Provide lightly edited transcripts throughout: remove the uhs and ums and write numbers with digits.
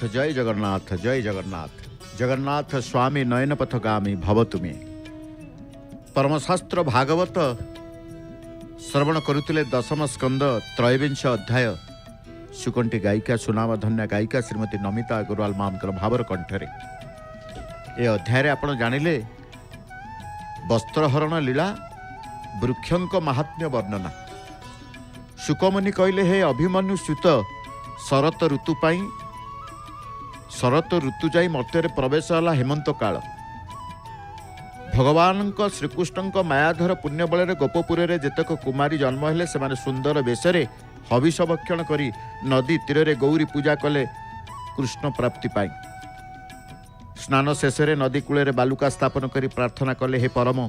जय जगन्नाथ जय जगन्नाथ जगन्नाथ स्वामी नयन पथगामी भव तुमे परमशास्त्र भागवत श्रवण करुले दशम स्कंद त्रयोविंश अध्याय सुकंठी गायिका सुनाम धन्या गायिका श्रीमती नमिता अग्रवाल मामकर भावर कंठरे ए अध्याय आपण जानिले वस्त्रहरण लीला वृक्षंक महात्म्य वर्णना। शुकमुनि कहले हे अभिमन्यु सुत शरत ऋतु पाई शरत ऋतु जाई मर्त्य प्रवेश है हेमंत काल भगवान श्रीकृष्ण मायाधर पुण्य बल गोपपुर जेतक कुमारी जन्म हेले से सुंदर बेशरे हविष भक्षण करी नदी तीर गौरी पूजा कले कृष्ण प्राप्ति पाई स्नान शेष नदी कूल बालुका स्थापन करी प्रार्थना कले हे परम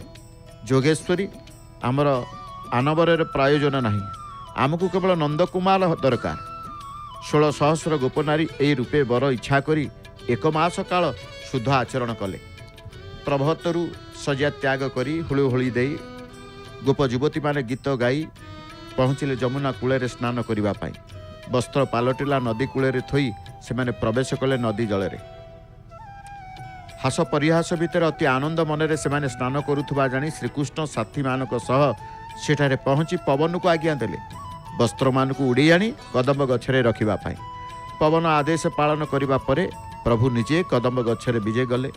जोगेश्वरी आमर आनबर प्रायोजन नहीं आमको केवल नंदकुमार दरकार 16 सहस्र गोपनारी ए रूपे बर इच्छा करी एक मास काल शुद्ध आचरण कले प्रभतरु सज्जा त्याग करी हुलुहुली दे गोप युवती माने गीत गाई पहुँचिले जमुना कूल स्नान करने वस्त्र पालटिला नदी कूल थोई से प्रवेश कले नदी जल हास परिहास भितर अति आनंद मनरे से स्नान करुवा जानी श्रीकृष्ण साथी मानक सह सेठारे पहुँची पवन को आज्ञा देले वस्त्र मान को उड़ी आनी कदम्ब गछरे रखिबा पाई पवन आदेश पालन करिबा परे प्रभु निजे कदम्ब गछरे विजे गले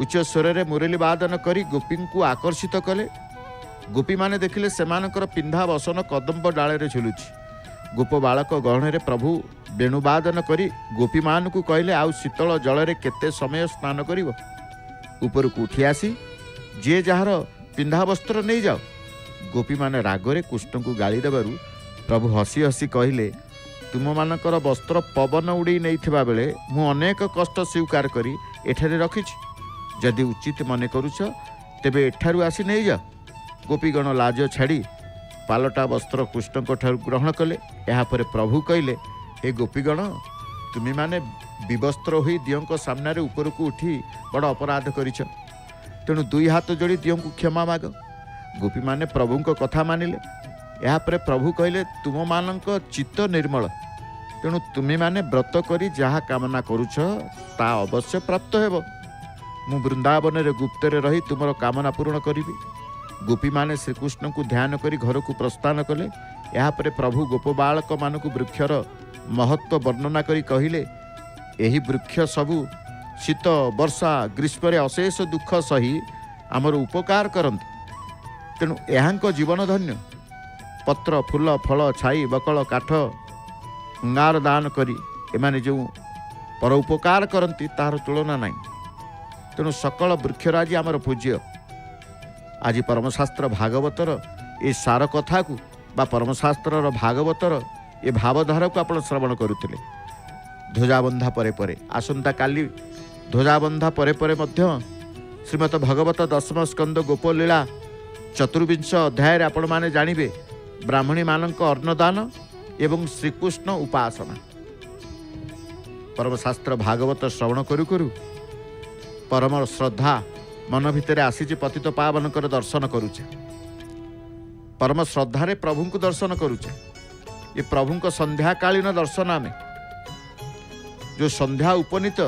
उच्च स्वर में मुरली वादन करी गोपी को आकर्षित कले गोपी माने देखिले सेमानकर पिंधा बसन कदम्ब डाले झुलुची गोप बालक गहणे प्रभु वेणुवादन करी गोपी मान को कहले आउ शीतल जल केते समय स्नान करिवो ऊपर को उठी आसी जे जार पिंधा वस्त्र नहीं जाओ गोपी माने रागरे कृष्ण को गाली देबारु प्रभु हसी हसी कहले तुम मानकर वस्त्र पवन उड़ी नहीं बेले मु अनेक कष्ट स्वीकार करी एठारे रखिछि जदि उचित मन करुछ तेबे एठारु आसी नहीं जा गोपीगण लाज छाड़ी पालटा वस्त्र कृष्ण को ठार ग्रहण कले यापर प्रभु कहले हे गोपीगण तुम माने विवस्त्र होई दियों सामने ऊपर को उठी बड़ अपराध करिछ तेणु दुई हाथ जोड़ी दियों को क्षमा माग गोपी माने प्रभु को कथा मानिले यापर प्रभु कहले तुम मानक चित्त निर्मल तेणु तुम्हें माने व्रत करी जहाँ कामना करुछ ता अवश्य प्राप्त हेब मु वृंदावन रे गुप्त रही तुमर कामना पूर्ण करी गोपी माने श्रीकृष्ण को ध्यान करी घर को प्रस्थान कले यापर प्रभु गोप बालक मान वृक्षर महत्व वर्णना करी कहले एही वृक्ष सबु शीत वर्षा ग्रीष्म अशेष दुख सही आमर उपकार करते तेणु यहाँ जीवन धन्य पत्र फूल फल छाई बकल काठ अंगार दान करी एमाने जो पर उपकार करती तार तुलना नहीं तेणु सकल वृक्षराजी आमर पूज्य आज परमशास्त्र भागवतर ए सार कथा को बा परमशास्त्र भागवतर ए भावधारा को आपण श्रवण करुले ध्वजाबंधा परे परे आसंता काली ध्वजाबंधा परे परे मध्य श्रीमद भगवत दशम स्कंद गोपलीला चतुर्विंश अध्याय आपण माने जानिबे ब्राह्मणी मानक अन्नदान एवं श्रीकृष्ण उपासना परमशास्त्र भागवत श्रवण करू करू परम श्रद्धा मन भितर आसी पतित पावनकर दर्शन करुचे परम श्रद्धारे प्रभु को दर्शन करुचे ये प्रभु को संध्याकालीन दर्शन आमे जो संध्या उपनीत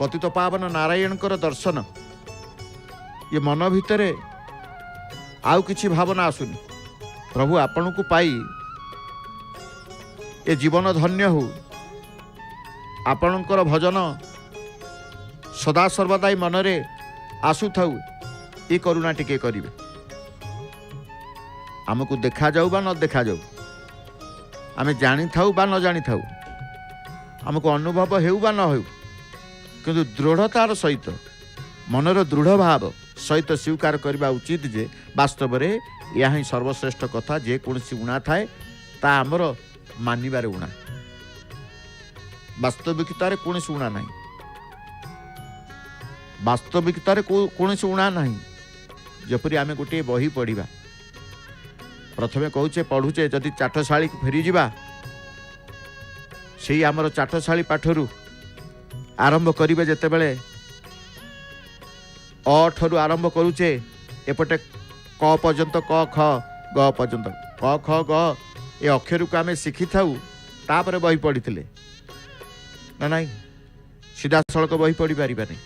पतित पावन नारायण दर्शन ये मन भितर आउ किछि भावना आसुनी प्रभु आपण को पाई ए जीवन धन्य हो आपणकर भजन सदा सर्वदा मनरे आसु थाउ ये करुणा टिके करिवे आमको देखा जाऊ बा न देखा जाऊ आमे जानी थाउ बा न जानी थाउ आमको अनुभव हेउ बा न हेउ किंतु दृढ़तार सहित मनर दृढ़ भाव सहित स्वीकार करबा उचित जे वास्तव रे या ही सर्वश्रेष्ठ कथा जे कोनसी उणा थाए ता आमर मानिबारे उणा वास्तविकतार कोनसी उणा नहीं वास्तविकतार कोनसी उणा नहीं जपरी आमे गोटे बही पढ़िबा प्रथमे कहूचे पढ़ुचे जदि चाटशाली फेरी जिबा सेही आमर चाटशाली पाठरू आरंभ करिबे जेते बेले अ ठरू आरंभ करूचे एपटे क पर्यंत क ख ग पर्यंत क ख ग ए अक्षर को आमे शिखि थाउ तापर बही पढ़ी ना नाई सीधासलख बही पढ़ी पारिबानी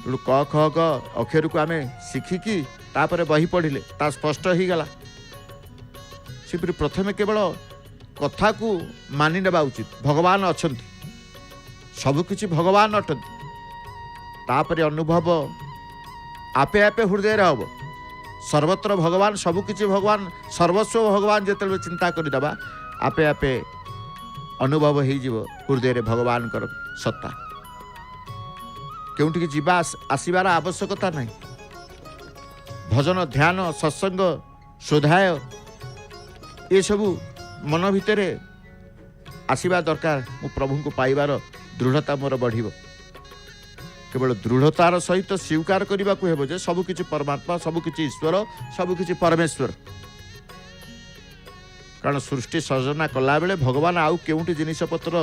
तेणु क ख ग अक्षर को आम शिखिकी तापर बही पढ़िले ता स्पष्ट हो गला सेपरि प्रथमे केवल कथा को मानि नेबा उचित भगवान अछंती सबकिछि भगवान अटंती तापर अनुभव आपे आपे हृदय हम सर्वत्र भगवान सबकिछि भगवान सर्वस्व भगवान जिते चिंता करदेबा आपे आपे अनुभव हो हृदय रे भगवान कर सत्ता केउठी जीवा आसबार आवश्यकता नहीं भजन ध्यान सत्संग शोधाय ये सबू मन भितर आसवा दरकार मु प्रभु को पाइबार दृढ़ता मोर बढ़ केवल दृढ़तार सहित स्वीकार करने को हेब जे सबकिछि परमात्मा सबकिछि ईश्वर सबकिछि परमेश्वर कारण सृष्टि सर्जना कला बेले भगवान आउ केउठी जिनिस पत्र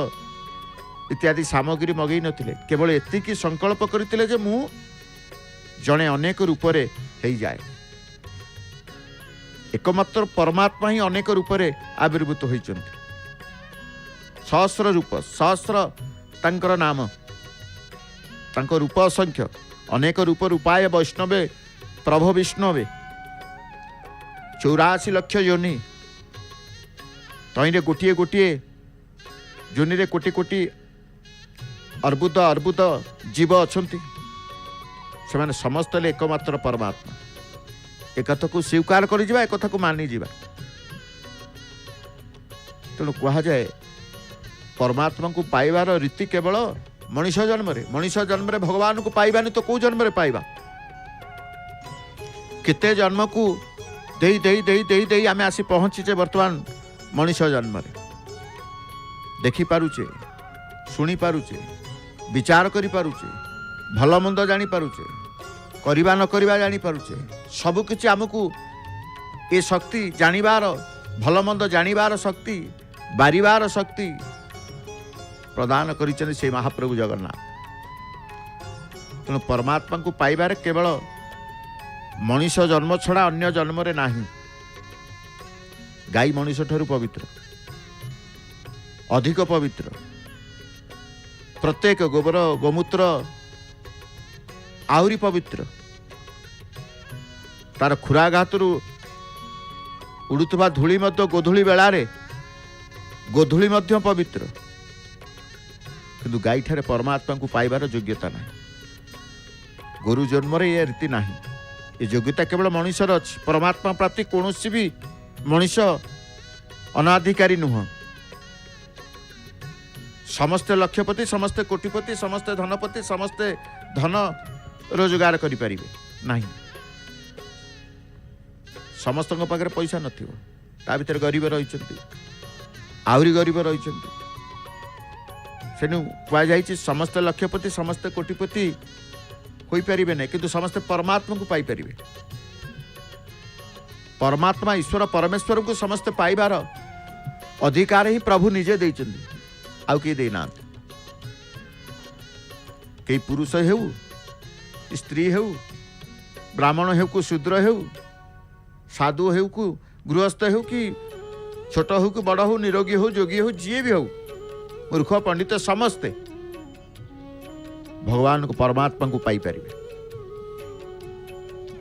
इत्यादि सामग्री मगई नथिले केवल एतिकी संकल्प करथिले जे मु जणे अनेक रूपरे हेई जाए एकमात्र परमात्मा ही अनेक रूपरे आविर्भूत होइचंती सहस्र रूप सहस्र तांकर नाम तांको रूप असंख्य अनेक रूप रूपाय वैष्णवे प्रभु विष्णवे 84 लाख योनि तईरे गोटे गोटे योनि रे कोटी कोटी अर्बुद अर्बुद जीव अछंती से समस्त एकमात्र परमात्मा एक को स्वीकार कर एक को मानि जा तेणु कह जाए परमात्मा को पाइबार रीति केवल मनुष्य जन्म रे भगवान को पाइबानी तो कौ जन्म रे पाइबा केते जन्म को दे दे दे दे दे आमे आसी पहुंचीचे वर्तमान मनुष्य जन्म रे देखि पारुचे सुनी पारुचे विचार करि पारुचे भल मंद जानी पारुचे करिबा न करिबा जानी पारुचे सब किछि हमकु ए शक्ति जानिबार भल मंद जानिबार शक्ति बारिबार शक्ति प्रदान करिछन से महाप्रभु जगन्नाथ तेणु परमात्मा को पाइबार केवल मनुष्य जन्म छड़ा अन्य जन्म रे नाही गाई मनुष्य ठारू पवित्र अधिक पवित्र प्रत्येक गोबर गोमूत्र आहुरी पवित्र तार खुराघातरू उड़ुवा धूली गोधूली बेलारे गोधूली पवित्र किंतु गाई ठारे परमात्मा को पाइबार योग्यता ना गोरु जन्म ये रीति ना ये योग्यता केवल मनुष्यर अच्छी परमात्मा प्राप्ति कौन भी मनुष्य अनाधिकारी नुह समस्ते लक्षपति समस्ते कोटिपति समस्ते धनपति समस्ते धन रोजगार करें ना समस्त पाखे पैसा नर गरीब रही आहरी गरीब रही सेनु कहुई समस्ते लक्षपति समस्ते कोटिपति हो पारे ना कि समस्ते परमात्मा को पाइपर परमात्मा ईश्वर परमेश्वर को समस्ते पाइबार अधिकार ही प्रभु निजे देइछन्ति आउ किए देना कई पुरुष हो स्त्री हो ब्राह्मण हो को शूद्र हो साधु हो को गृहस्थ हो कि छोट हो कि बड़ हो निरोगी हो जोगी हो जी भी हो मूर्ख पंडित समस्ते भगवान को परमात्मा को पाइपर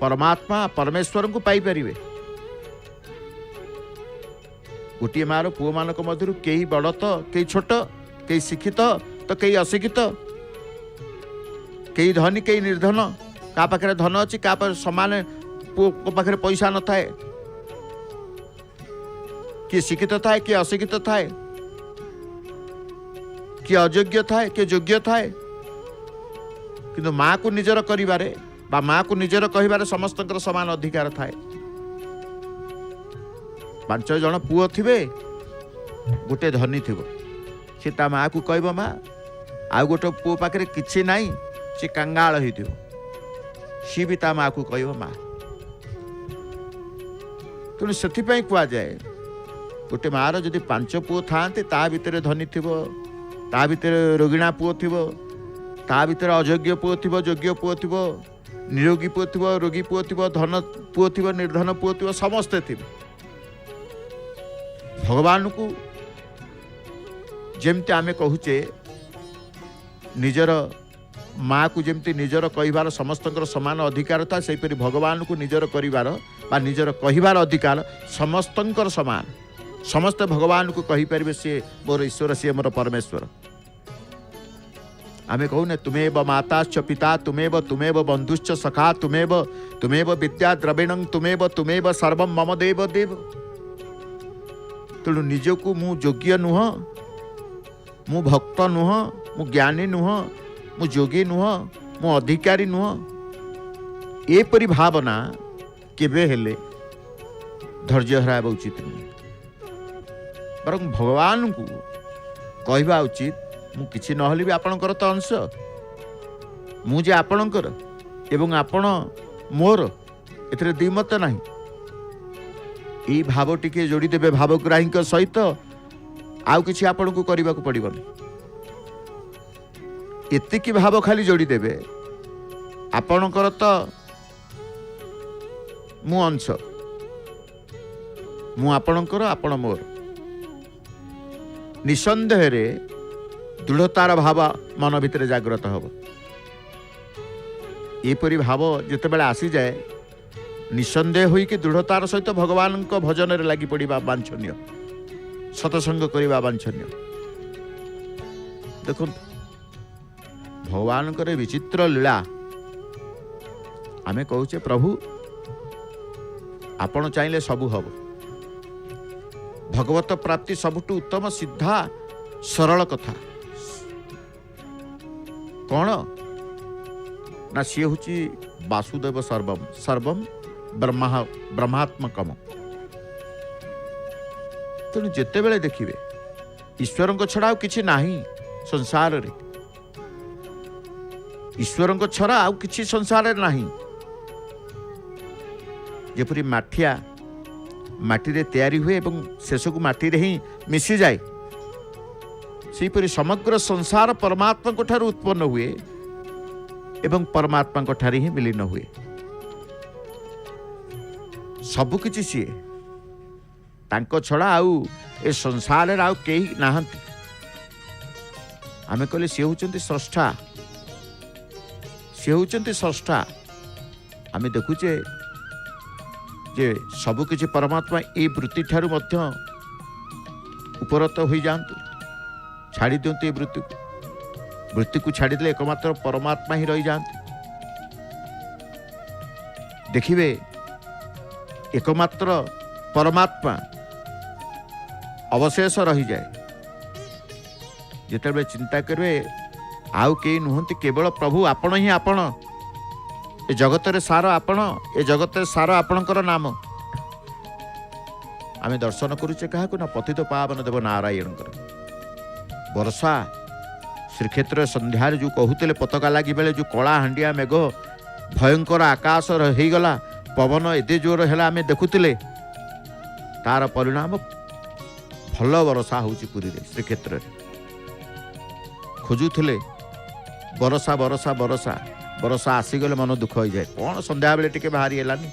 परमात्मा परमेश्वर को पाइपर गोटे मार पुओ मान मध्य कई बड़ तो कई छोट कई शिक्षित तो कई अशिक्षित कई धनी कई निर्धन का पाखे धन अच्छी का समान पुओ पाखे पैसा न थाए किए शिक्षित थाए किए अशिक्षित थाए किए अयोग्य थाए किए योग्य थाए किंतु माँ को निजर करिबारे बा माँ को निजर कहिबारे समस्त समान अधिकार थाए 5 जन पुओ थिबे गोटे धनी थिबो से ता माँ को कहबो माँ आ गोटे पुओ पाखे किछि नाई से कंगाल होइथिबो सी भी ता माँ को कहबो माँ तेणु से कह जाए गोटे मार जदि 5 पुओ थांते ता भितर धनी थिबो ता भितर रोगिणा पुओ थिबो ता भितर अयोग्य पुओ थिबो योग्य पुओ थिबो निरोगी पुओ थिबो रोगी पुओ थिबो धन पुओ थिबो निर्धन पुओ थिबो समस्ते थिबे भगवान को जमती आमे कहूचे निजर माँ को जमती निजर कहबार समस्त समान अधिकार था सेपरी भगवान को निजर करिवार बा निजर कहबार अधिकार समस्तंकर समान समस्त भगवान को कहीपर सी मोर ईश्वर सी मोर परमेश्वर आमे कहूने तुमेव माताश्च पिता तुमेव बंधुश्च सखा तुमेव विद्या द्रविणं तुमेव सर्वं मम देव देव तेणु निजको मु योग्य नुह मु भक्त नुह मु ज्ञानी नुह मु जोगी नुह मु अधिकारी नुह एपरी भावना केबे हेले धैर्य हराबा उचित नुह बरं भगवान को कहवा उचित मु किछि नहले भी आपणकर तो अंश मुझे आपणकर एवं आपण मोर एथरे द्विमत नहीं ई भाव टिके जोड़ी देबे भावग्राही सहित आउ किछि आपण को करबा को पड़िबनी एतिकी भाव खाली जोड़ी देबे आपणकर तो मु अंश मु आपणकर आपण मोर निसंदेह रे दृढ़तार भाव मन भितर जाग्रत हम एपरी भाव जिते बेले आसी जाए निसंदेह होइके दृढ़तार सहित भगवान को भजन रे लगी पड़िबा वांछनीय सतसंग करिबा वांछनीय देखो भगवान करे विचित्र लीला आमे कहूचे प्रभु आपण चाहिले सबु हब भगवत प्राप्ति सबुठु उत्तम सिद्धा सरल कथा कौन ना सी हूँ वासुदेव सर्वम सर्वम ब्रह्मात्मकम तेणु जिते बेले देखिए ईश्वर छड़ा किसी नाही संसार रे ईश्वर छड़ा आउ किसी संसार रे नाही जेपरी माठिया माटी रे तैयारी हुए एवं शेष को माटी रे ही मिसी जाए सेपरी समग्र संसार परमात्मा को ठार उत्पन्न हुए एवं परमात्मा को ठार ही मिलीन हुए सबु किछि सी तांको छड़ा आउ ए संसार रे आउ केही नाहंती आमे कहले सी होचंती स्रष्टा सी होचंती स्रष्टा आमे देखुचे जे सबु किछि परमात्मा ए वृत्ति ठारू मध्य उपरत होई जांतु छाड़ी दिंतु वृत्ति को छाड़ी दे एकमात्र परमात्मा ही रही जाते देखिए एकमात्र परमात्मा अवशेष रही जाए जिते चिंता करेंगे आउ कई नुहति केवल प्रभु आपण ही आपण ए जगत रे सार आपण ए जगत रे सार आपणकर नाम आमे दर्शन करुचे क्या ना पतित पावन देव नारायण वर्षा श्रीक्षेत्र संध्यार जो कहते पताका लगी बेले जो कला हांडिया मेघ भयंकर आकाश हो गला पवन एते जोर है आम देखुले तार परिणाम भल वर्षा हो श्रीक्षेत्र खोजुले बरसा बरसा बरसा बरसा आसीगले मन दुख हो जाए कौन संध्या बेले टिके बाहरी हेलानी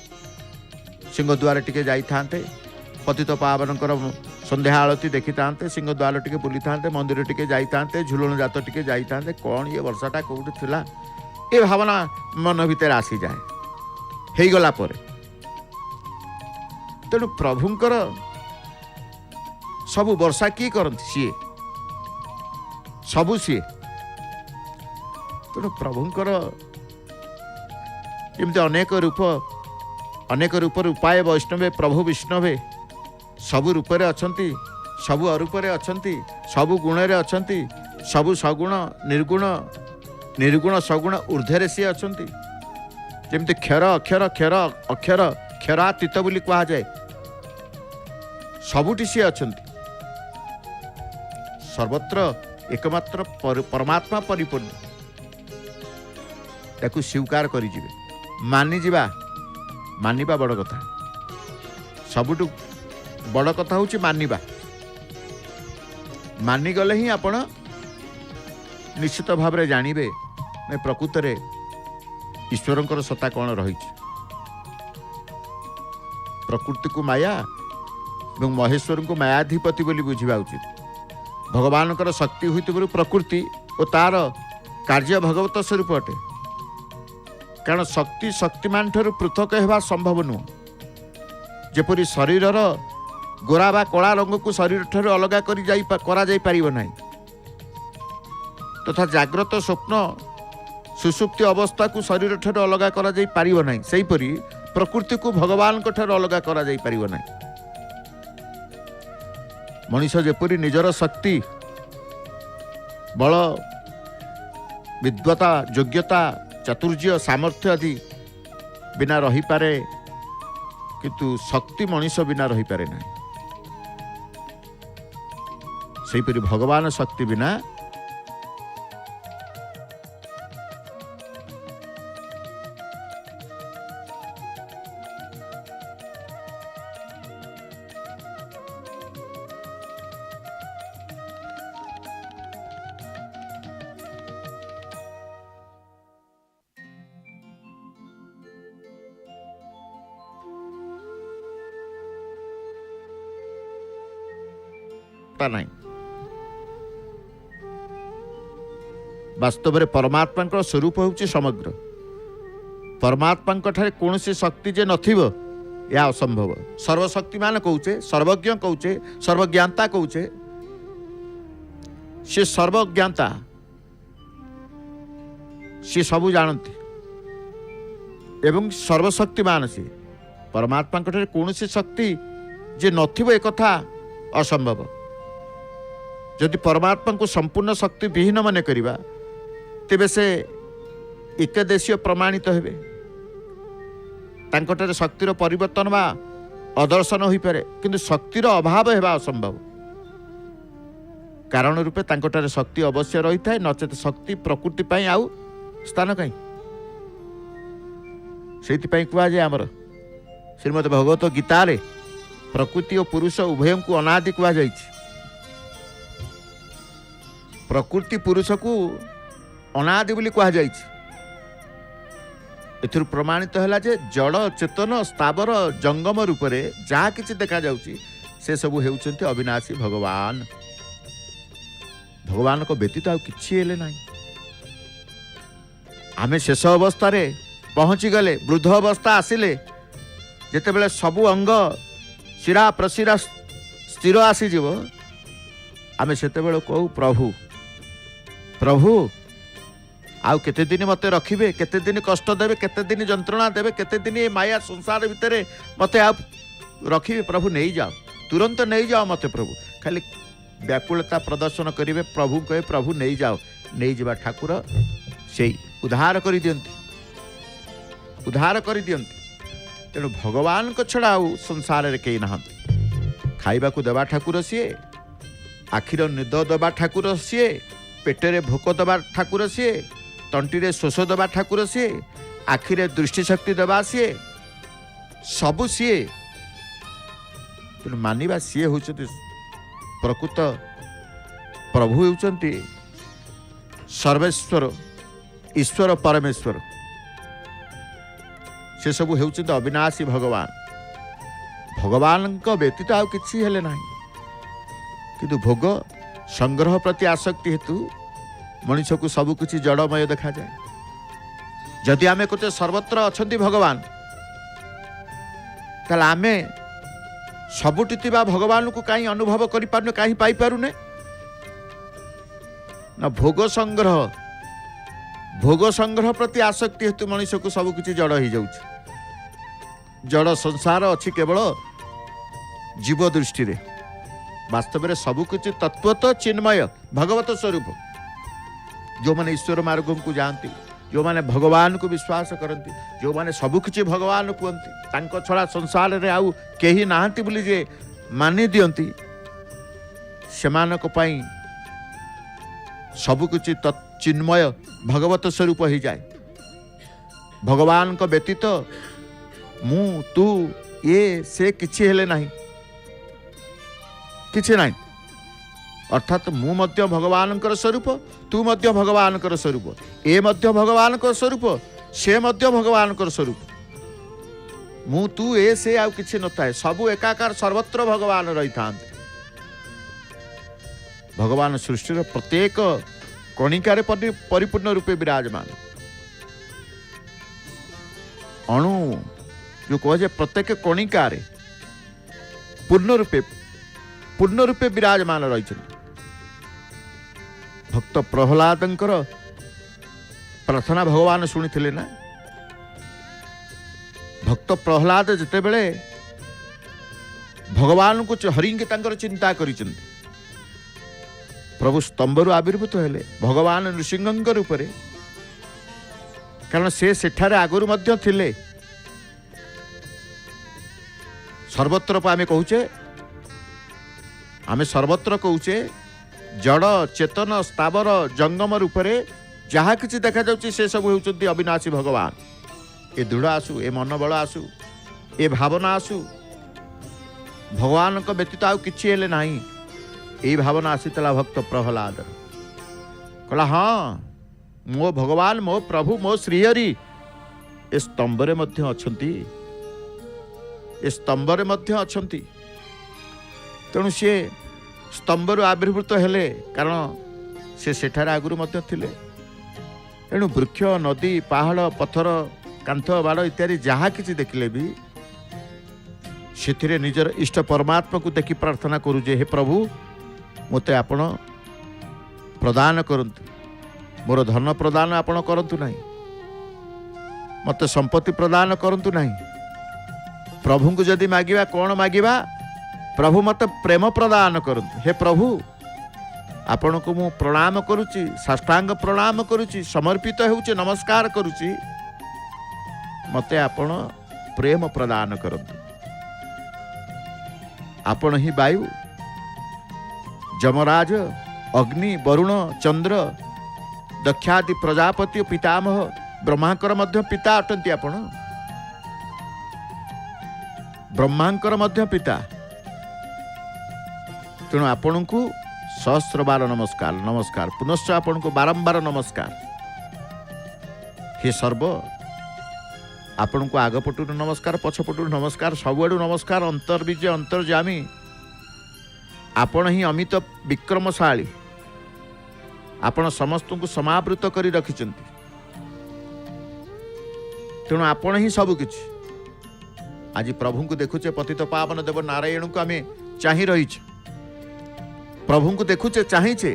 सिंहद्वार टिके जाई थांते पतित पावनकर संध्या आलती देखी था सिंहद्वार टिके बुली था मंदिर टिके जाई था झुलन जात टिके जाई था कौन ये वर्षाटा कौट थिला ये भावना मन भीतर आसी जाए हो गला परे तेणु प्रभुंकर सबु वर्षा किए करती सी सबु सी तेणु प्रभुंकर एमती अनेक रूप उपाय वैष्णवे प्रभु विष्णवे सबु रूपरे अछंती सबु अरूपरे अछंती सबु गुणरे अछंती सबु सगुण निर्गुण निर्गुण सगुण ऊर्ध्वरे सी अछंती जेमती क्षर अक्षर क्षर अक्षर क्षरातीत बोली कहा जाए सबुटी सी अछंती सर्वत्र एकमात्र परमात्मा परिपूर्ण ताकू स्वीकार करि जिवे मानि जिबा मानिबा बड़ कथा सबुटु बड़ कथा हूँ मानिबा मानिगले ही आपण निश्चित भाव में जानवे मैं प्रकृत रे ईश्वर सत्ता कौन रही प्रकृति को माया और महेश्वर को मायाधिपति बोली बुझा उचित भगवान शक्ति हुई प्रकृति और तार कार्य भगवत स्वरूप अटे। कारण शक्ति शक्तिमान ठारू पृथक हेबा संभव नुह। जेपरी शरीरर गोरा बा कला रंग को शरीर ठारू अलग करा जाई परिबो नाही, तथा जाग्रत स्वप्न सुसुप्ति अवस्था को शरीर ठारू अलग करा जाई परिबो नाही। सेही परी प्रकृति को भगवान को ठारू अलग करा जाई परिबो नाही। मनुष्य जेपरी निजर शक्ति बल विद्वता योग्यता चातुर्य सामर्थ्य आदि बिना रही पारे, किंतु शक्ति मनुष्य बिना रही पारे ना। सेहीपरि भगवान शक्ति बिना नहीं। वास्तव में परमात्मा स्वरूप होउछि समग्र। परमात्मा ठारे कौन सी शक्ति जे नथिबो या असंभव। सर्वशक्तिमान कहूचे, सर्वज्ञ कहूचे, सर्वज्ञाता कहूचे। से सर्वज्ञाता, से सबू जानती एवं सर्वशक्तिमान। से परमात्मा ठारे कौन सी शक्ति जे नथिबो एक कथा असंभव। जदि परमात्मा को संपूर्ण शक्ति विहीन मन करिबा तेबे से एकदेशीय प्रमाणित हेबे। तांकटारे शक्तिर परिवर्तन बा अदर्शन होई पारे, किंतु शक्तिर अभाव हेबा असंभव। कारण रूपे तांकटारे शक्ति अवश्य रही थाए, नचेत शक्ति प्रकृति पई आउ स्थान कहीं। सेति पई कुआ जे हमर श्रीमद् भगवत गीता रे प्रकृति और पुरुष उभय को अनादि कुआ जाइछि। प्रकृति पुरुष को अनादि बोली कहा जाइछि। एथिर प्रमाणित हैला जे जड़ चेतन स्थावर जंगम रूप रे जहाँ किछि देखा जाउछि से सबु हेउछन्ति अविनाशी भगवान। भगवान को व्यतीत आ किछि हेले नाही। आमे शेष अवस्था रे पहुँची गले, वृद्ध अवस्था आसिले जेतेबेले सबु अंग शिरा प्रशिरा स्थिर आसीजिव, आमे सेतेबेले कहू प्रभु प्रभु आउ केते दिन मते रखिबे, केते दिन कष्ट देबे, केते दिन जंत्रणा देबे, केते दिन ये माया संसार भितरे मते आ रखिबे। प्रभु नहीं जाओ, तुरंत नहीं जाओ मते प्रभु। खाली व्याकुलता प्रदर्शन करिवे, प्रभु कहे प्रभु नहीं जाओ। नहीं जावा ठाकुर सेई उद्धार करि दियंती, उद्धार करि दियंती। तेणु भगवान को छड़ा आउ संसार रे केई नहंती। खाइबा को देवा ठाकुर सीए, आखिर निद देवा ठाकुर सीए, पेटरे भोक दबा ठाकुर सीए, तंटीरे शोष दबा ठाकुर सीए, आखिरे दृष्टिशक्ति दबा सीए, सबु सीए। तेणु मानिबा सीए होउछन्ति प्रकृत प्रभु, होउछन्ति सर्वेश्वर ईश्वर परमेश्वर। से सबु हेउछन्ति अविनाशी भगवान। भगवान को व्यतीत आ किछि हेले नाही। किंतु भोग संग्रह प्रति आसक्ति हेतु मनुष्य को सबु किछि जड़मय देखा जाए। जदि आमे कोते सर्वत्र अछंती भगवान, ताले आमे सबुटी थिबा भगवान को काई अनुभव करि पारुने, काई पाई पारुने ना। भोग संग्रह प्रति आसक्ति हेतु मनुष्य को सबु किछि जड़ ही जाउछ। जड़ संसार अछि केवल जीव दृष्टि रे। वास्तव में सबुकिछि तत्वत चिन्मय भगवत स्वरूप। जो माने ईश्वर मार्ग को जानती, जो माने भगवान को विश्वास करती, जो माने सबुकिछि भगवान कहती, तांको छड़ा संसार रे आउ केही नाहंती बोली जे मानि दियंती, सेमानक पई सबुकिछि चिन्मय भगवत स्वरूप ही जाए। भगवान को व्यतीत मु तू ये से किछि हेले नाही, किछि नाही। अर्थात मु मध्य भगवान स्वरूप, तू मध्य भगवान स्वरूप, ए मध्य भगवान स्वरूप, से मध्य भगवान स्वरूप। मु तू ए से आउ किछि नथाए, सबु एकाकार सर्वत्र भगवान रही था। भगवान सृष्टि प्रत्येक कणिकार परिपूर्ण रूपे विराजमान। अणु जो कहे प्रत्येक कणिकार पूर्ण रूपे विराजमान रही। भक्त प्रहलादंकर प्रार्थना भगवान शुणी ना। भक्त प्रहलाद जिते बड़े भगवान को हरिंगे चिंता कर प्रभु स्तंभर आविर्भूत हेले भगवान नृसिंह रूप में, कारण से सेठारे आगुरी मध्य थिले। सर्वत्र आमे कहूचे, आमे सर्वत्र कहूचे जड़ चेतन स्थावर जंगम रूप में जहाँ किसी देखा जाउची से सब होउचंती अविनाशी भगवान। ए दृढ़ आसु, ए मनोबल आसु, ए भावना आसु, भगवान को व्यतीत आउ किछि हेले नाही। यही भावना आसीतला भक्त प्रहलाद कहला, हाँ मो भगवान मो प्रभु मो श्रीहरि ए स्तंभरे मध्य अछंती, ए स्तंभरे मध्य अछंती। तेणु सी स्तंभर आविर्भूत हेले कारण से सेठारे आगुरी मध्य थिले। तेणु वृक्ष नदी पहाड़ पत्थर कांथ बाड़ इत्यादि जहाँ किसी देखिले भी से निजर इष्ट परमात्मा को देखी प्रार्थना करूजे, हे प्रभु मते आपण प्रदान करंतु, मोर धन प्रदान आपण करंतु नहीं, मते संपत्ति प्रदान करंतु नहीं। प्रभु को जदि मागिबा कौन मागिबा, प्रभु मते प्रेम प्रदान करंतु। हे प्रभु आपण को मु प्रणाम करुची, साष्टांग प्रणाम करुची, समर्पित होउची, नमस्कार करुची, मते आपण प्रेम प्रदान करंतु। आपण ही वायु जमराज अग्नि वरुण चंद्र दक्षादि प्रजापति पितामह ब्रह्मांकर मध्य पिता अटंती। आपण ब्रह्मांकर मध्य पिता। तेणु आपण को सहस्र बार नमस्कार नमस्कार, पुनश्च आपण को बारंबार नमस्कार। हे सर्व आपण को आगपटु नमस्कार, पछपटु नमस्कार, सबुआडू नमस्कार। अंतर्बीज अंतर्जामी आपण ही अमित विक्रमशाली, आपण समस्त को समावृत करी रखिछंती। तेणु आपण ही सब किछि। आज प्रभु को देखुचे पतित पावन देव नारायण को आमे चाहि रहिछ, प्रभु को देखुचे चाहिचे।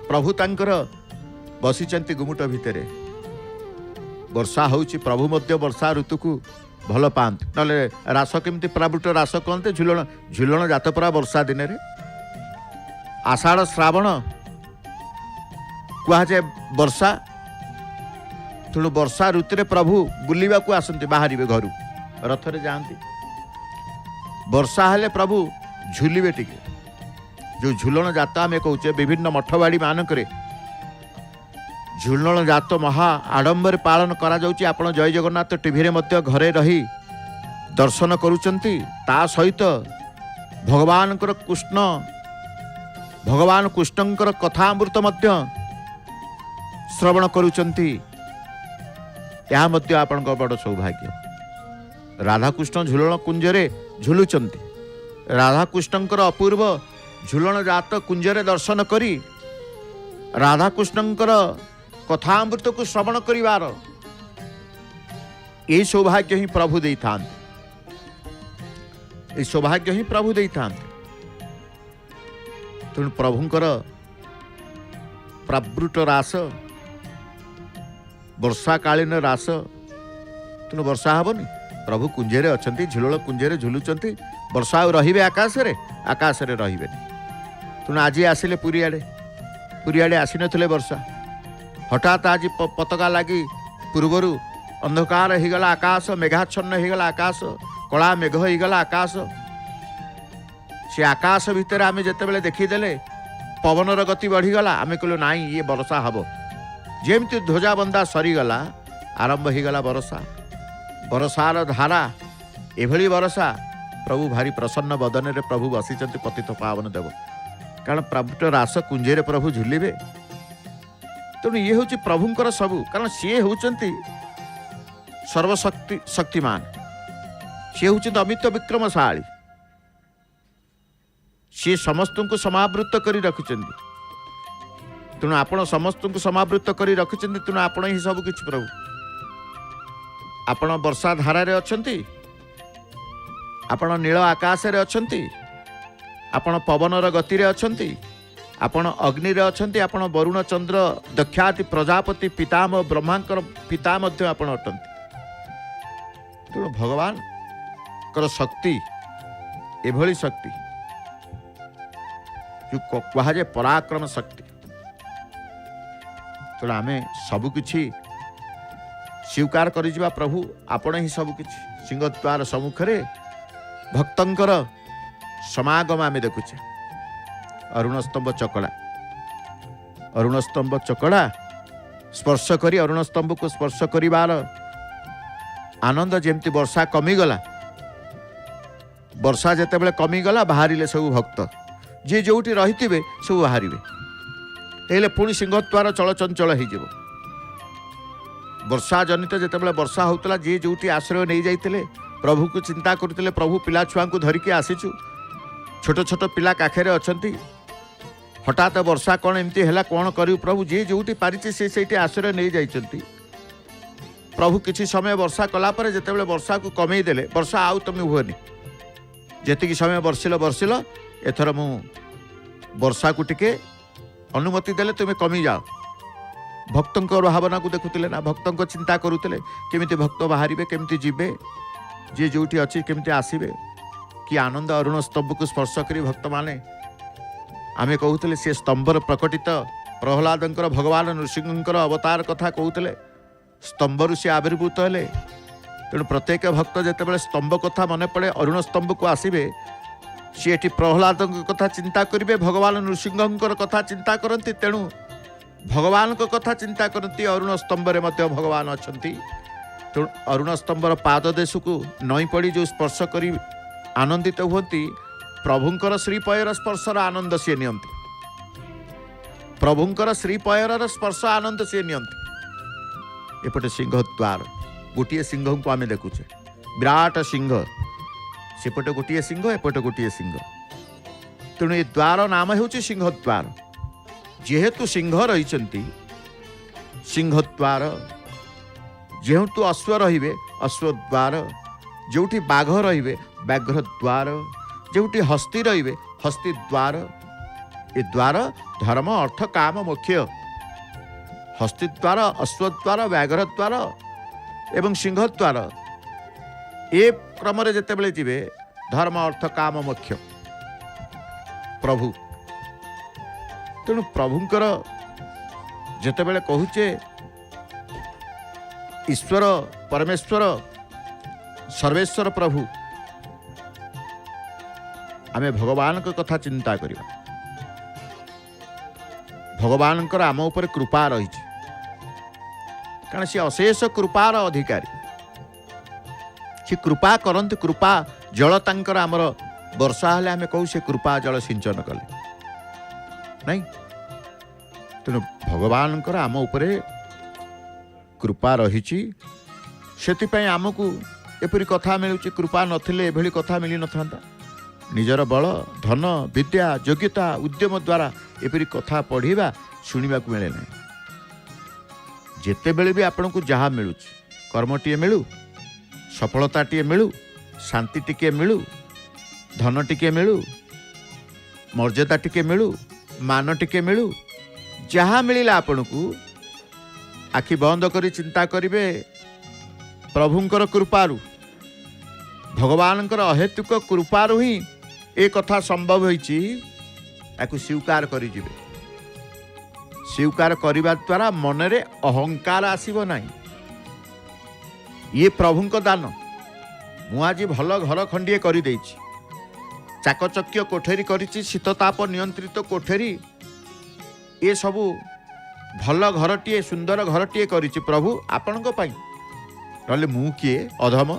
प्रभु तांकर बसिचंती गुमुट भितरे, वर्षा होउची, प्रभु मध्य वर्षा ऋतु को भल पाते। नले रास केमती प्रावृत रास कहते, झुलण झुलण जात परा वर्षा दिन रे। आषाढ़ श्रावण कहुए वर्षा। तेणु वर्षा ऋतु प्रभु बुलवा को आसती, बाहर घर रथरे जाती। वर्षा हेले प्रभु झुलिबे टिके। जो झुलण जात आम कहचे विभिन्न मठबाड़ी मानक झुलण जात महा आडंबर पालन करा जाउची। आपण जय जगन्नाथ टीवी रे घरे रही दर्शन करुचंती। ता सहित भगवान कृष्णंकर कथामृत मध्य श्रवण करुचंती। यह मध्य आपण बड़ सौभाग्य। राधाकृष्ण झुलण कुंजरे झुलुचंती। राधाकृष्णंकर अपूर्व झुलण जात कुंजरे दर्शन करी राधाकृष्णंकर कथामृत को श्रवण करिवार यही सौभाग्य ही प्रभु दे था। यह सौभाग्य ही प्रभु दे था। तेणु प्रभुंकर प्रावृत रास वर्षा कालीन रास। तेणु वर्षा हेनी, प्रभु कुंजेरे अछंती, झुलण कुंजेरे झुलुचंती। वर्षा रहिबे आकाश रे रहिबे। तेणु आज आसिले पुरी आड़े आसी नथिले वर्षा। हठात आज पताका लगी पूर्वर अंधकार होगला आकाश, मेघाच्छन्न होगला आकाश, कला मेघ होगला आकाश। से आकाश भितर आम जिते देखीदे पवनर गति बढ़ीगला। आम कहलु नाई ये वर्षा हम। जमती ध्वजा बंदा सरीगला, आरंभ होगला वर्षा। वर्षार धारा एभली वर्षा। प्रभु भारी प्रसन्न बदन रे प्रभु बसिचंती पतित पावन देव। कारण प्रभुट रास कुंजेरे प्रभु झुलिबे। तेणु ये हूँ प्रभुंकर सबू। कारण सी होती सर्वशक्तिमान, सी हूँ अमित विक्रमशाली। सी समस्त को समावृत कर रखिंट। तेणु आपण समस्त को समावृत कर रखिंट तेणु आपण ही सब किछि प्रभु आपण वर्षा धारा रे अछंती आपण नील आकाश रे अछंती आपण पवनर गति रे अछंती आपण अग्नि रे अछंती आपण वरुण चंद्र दक्षाति प्रजापति पितामह ब्रह्मांकर पिता मध्य आपण अटंती तेणु भगवान कर शक्ति एभली शक्ति जो कहुए पराक्रम शक्ति तेणु आम सबकि स्वीकार कर प्रभु आपण ही सबकि सिंहद्वार सम्मुखें भक्तंकर समागम आम देखुचे अरुणस्तंभ चकड़ा स्पर्श करी अरुणस्तंभ को स्पर्श करिवार आनंद जेमती वर्षा कमीगला वर्षा जेते बेले कमीगला बाहरिले सब भक्त जी जोटी रही सब बाहर हेले पुणी सिंहद्वार चलचंचल हो वर्षा जनित जिते वर्षा होता जी जोटी आश्रय नहीं जाइए प्रभु को चिंता करते प्रभु पिला छुआ को धरिकी आसीचु छोट छोट पिला काखेरे अछंती हठात वर्षा कौन एमती है कौन करू प्रभु जी जोटी पारी से आश्रय नहीं जाइछंती प्रभु किसी समय वर्षा कलापर जिते वर्षा को कमे देले वर्षा आउ तुम हुएनि जी समय बरसिल एथर मु वर्षा को टिके अनुमति देले तुम्हें कमी जाओ भक्तों भावना को देखुले ना भक्तों चिंता करुले केमिति भक्त बाहर केमिति जीवे जी जोटी अच्छी केमिति आसबे कि आनंद अरुण स्तंभ को स्पर्श करी भक्त माने आमे कहूले सी स्तंभर प्रकटित प्रहलादंकर भगवान नृसिंहंकर अवतार कथा कहूले स्तंभरू सी आविर्भूत हेले तेणु प्रत्येक भक्त जिते स्तंभ कथा मन पड़े अरुण स्तंभ को आसबे सी एटी प्रहलाद कथा चिंता करेंगे भगवान नृसिंहंकर कथा चिंता करती तेणु भगवान को कथा चिंता करती अरुण स्तंभ में भगवान अच्छा तेणु अरुण स्तंभर पाद देश को नई पड़ी जो स्पर्श कर आनंदित हुंती प्रभुंकर श्रीपयर स्पर्शर आनंद सी नियंती प्रभुंकर श्रीपयर स्पर्श आनंद सी नियंती एपटे सिंहद्वार गोटे सिंह को आम देखुचे विराट सिंह सेपटे गोटे सिंह एपटे गोटे सिंह तेणु ये द्वार नाम हूँ सिंहद्वार जेहेतु सिंह रही सिंहद्वार जेहेतु अश्व रे अश्वद्वार जोटी बाघ रे व्याघ्रद्वार जोटी हस्ती रे हस्तीद्वार ये द्वार धर्म अर्थ काम मोक्ष हस्तीद्वार अश्वद्वार व्याघ्रद्वार एवं सिंहद्वार ए क्रम जिते बड़े जीवे धर्म अर्थ काम मोक्ष प्रभु तेणु प्रभुंकर जिते बड़े कहूचे ईश्वर परमेश्वर सर्वेश्वर प्रभु आमे भगवान को कथा चिंता करिबा भगवान आम उपर कृपा रही कारण सी अशेष कृपार अधिकारी सी कृपा करते कृपा जल तांकर आमर वर्षा हेले आमे कहू से कृपा जल सिंचन कले नहीं तेणु भगवान आम उपरे कृपा रही से आमको एपरी कथा मिलूँ कृपा नथिले एभली कथा मिली न था निजर बल धन विद्या योग्यता उद्यम द्वारा एपरी कथा पढ़ा शुणा मिले ना जिते बेले भी आपन को जहाँ मिलू कर्मटीए मिलू सफलताटीए मिलू शांति टिके मिलू धन टिके मिलू मर्यादा टिके मिलू मान टिके मिलू जहाँ मिलला आपन को आखि बंद करी चिंता करिवे प्रभुंकर कृपारू भगवानंकर अहेतुक कृपारू ही ए कथा संभव होईची याकु स्वीकार करी जिवे स्वीकार करिबा द्वारा मनरे अहंकार आसीबो नाही ये प्रभुंक दान मु आज भल घर खंडिए करी देछि चाकचक्य कोठरी करिछि शीतताप नियंत्रित कोठरी ये सबू भल घरटीए सुंदर घरटीए करिछि प्रभु आपणक पई नले मु किए अधम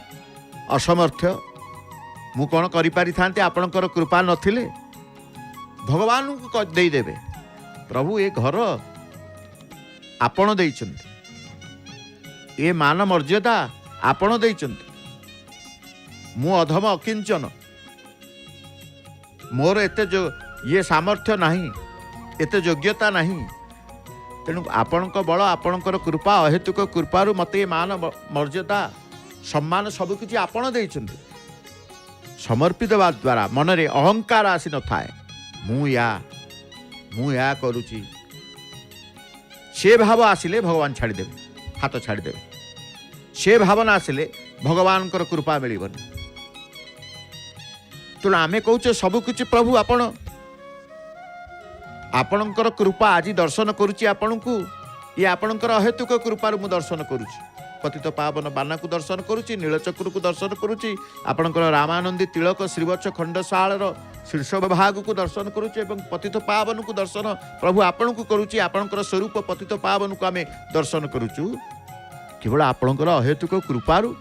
असमर्थ मु कौन करि पारि थांते आपणकर कृपा नथिले भगवान को दे देबे प्रभु ये घर आपण देइछन्ति ये मान मर्यादा आपण देइछन्ति मु अधम अकिंचन मोर एते जो ये सामर्थ्य नहीं एते योग्यता नहीं तेणु आपणक बल आपणकर कृपा अहेतुक कृपारू मते मान मर्यादा सम्मान सबकिछि आपण देइछन्ति। समर्पित देवा द्वारा मनरे अहंकार आसी न थाए मु या करूची से भाव आसिले भगवान छाड़देवे हाथ छाड़देवे से भावना आसिले भगवान कृपा मिलबनी। तेणु आमे कहूचे सबकिछि प्रभु आपणकर कृपा आज दर्शन करुच्ची आपणकू ये आपणकर अहेतुक कृपार मु दर्शन करुच्ची पतित पावन बाना को दर्शन करुच्ची नीलचक्र को दर्शन करुच्ची आपणकर रामानंदी तिलक श्रीवत्स खंडशाल शीर्ष विभाग को दर्शन करुच्ची एवं पतित पावन को दर्शन प्रभु आपण को करुच्ची आपणकर स्वरूप पतित पावन को आमे दर्शन करुचु केवल आपणकर अहेतुक कृपारू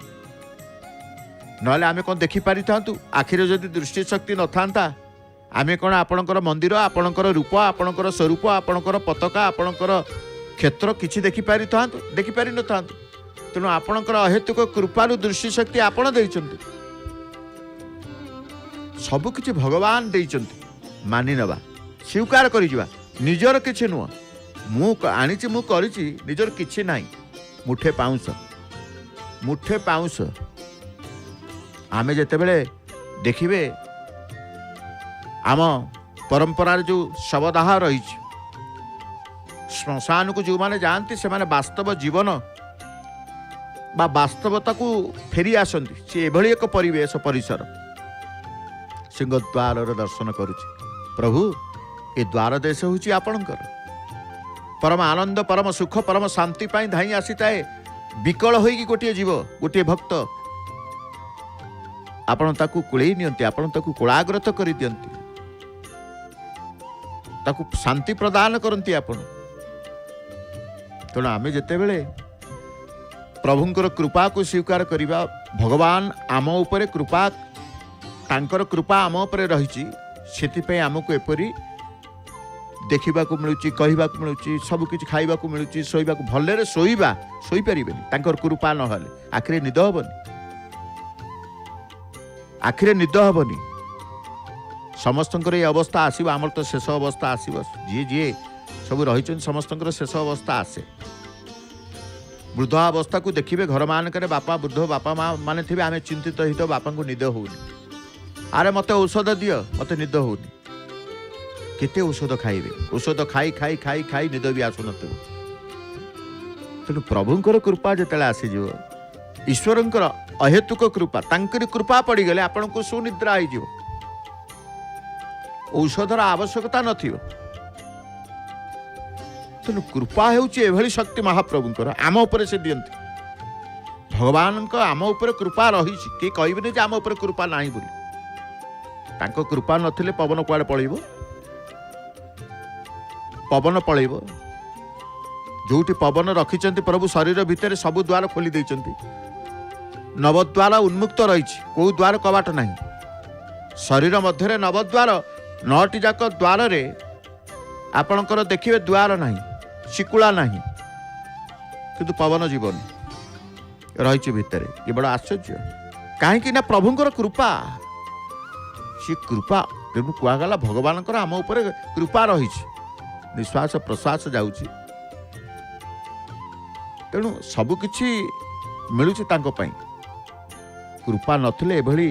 नले आमे कौन देखि पारि थांतु आखिरे जदि दृष्टि शक्ति न थांता आमे कौन आपणकर मंदिर आपणकर रूप आपणकर स्वरूप आपणकर पताका आपणकर क्षेत्र किछि देखि पारि न थांतु। तेणु आपणकर अहेतुक कृपारू दृष्टि शक्ति आपण देइछन्ति सब किछि भगवान देइछन्ति मानि नबा स्वीकार करि जिबा निजर किछि नुह मु आनिछि मु करिछि निजर किछि नाही मुठे पाउंस आमे जेते बेले देखिबे आम परंपरार जो शवदाह रही श्मशान को जो माने जानती से माने वास्तव जीवन बा वास्तवता को फेरी आसंती से एभली एक परिवेश परिसर सिंहद्वार दर्शन करुछि प्रभु ए द्वार देश होछि आपणकर परम आनंद परम सुख परम शांति पाई धाई आसी थाए विकल होई गोटे जीव गोटे भक्त आपण ताकू कुळेई नियंती आपण ताकू कुळाग्रत करि दियंती ताकू शांति प्रदान करती आपण। तेणु आमे जेते बेले प्रभुंकर कृपा को स्वीकार करिबा भगवान आम उपरे कृपा तांकर कृपा आम उपरे रहिछि सेति पे आमको एपरी देखिबा को मिलुछि कहिबा को मिलुछि सब किछ खाइबा को मिलुछि सोइबा को भल्ले सोइबा सोइ परिबेनी तांकर कृपा न हले आखिरे निद हबनी समस्तंकर ये अवस्था आसीबा आमर तो शेष अवस्था आसीबा जी सब रही समस्तंकर शेष अवस्था आसे वृद्धावस्था को देखिए घर मानक बापा वृद्ध बापा माँ माने थे आम चिंतित हित बापा को निद होनी अरे मत औषध दियो मत निद होनी केते औषध खाइबे औषध खाई खाई खाई खाई निद भी आसु नथिबो। तेणु प्रभुंकर कृपा जेतेला आसीजिवो ईश्वरंकर अहेतुक कृपा तांकरी कृपा पड़ी गले आपन को सुनिद्रा हो जिवो औषधर आवश्यकता नथिबो। तेणु कृपा हेउची एभली शक्ति महाप्रभुंकर आम उपरे से दियंती भगवान आम उपरे कृपा रही कि कहबेनि जे आम उपरे कृपा नाही बोली तांको कृपा नथिले पवन कुआडे पळेइबो पवन पळेइबो जोटी पवन रखिचंती प्रभु शरीर भितर सब द्वार खोली देइचंती नवद्वार उन्मुक्त रही कौ द्वार कबाट नहीं शरीर मध्य नवद्वार 9टी जाक द्वार रे आपणकर देखिए द्वार नहीं शिकुला नहीं किंतु पवन जीवन रही भितर ये बड़ा आश्चर्य कहीं प्रभुंकर कृपा सी कृपा तेणु कहगला भगवान आम उपर कृपा रही निश्वास प्रश्वास जाऊँगी तेणु सबकिछि मिलुछि तांको पई कृपा नथिले एभली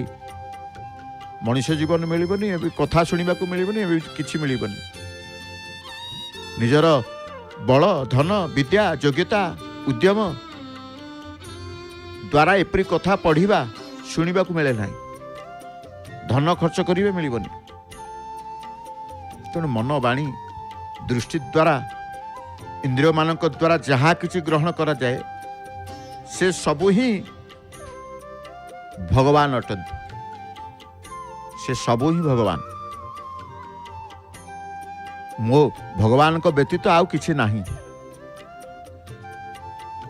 मनुष्य जीवन मिलबनी कथा शुणा मिलबनी किछि मिलबनी निजर बल धन विद्या योग्यता उद्यम द्वारा एपरी कथा पढ़िबा शुणा मिले ना धन खर्च करेंगे मिलबनी। तेणु मन वाणी दृष्टि द्वारा इंद्रिय मानक द्वारा जहाँ किछि ग्रहण करा जाए से सबु ही भगवान अटंती से सबु ही भगवान मो भगवान को व्यतीत आउ किछि नाही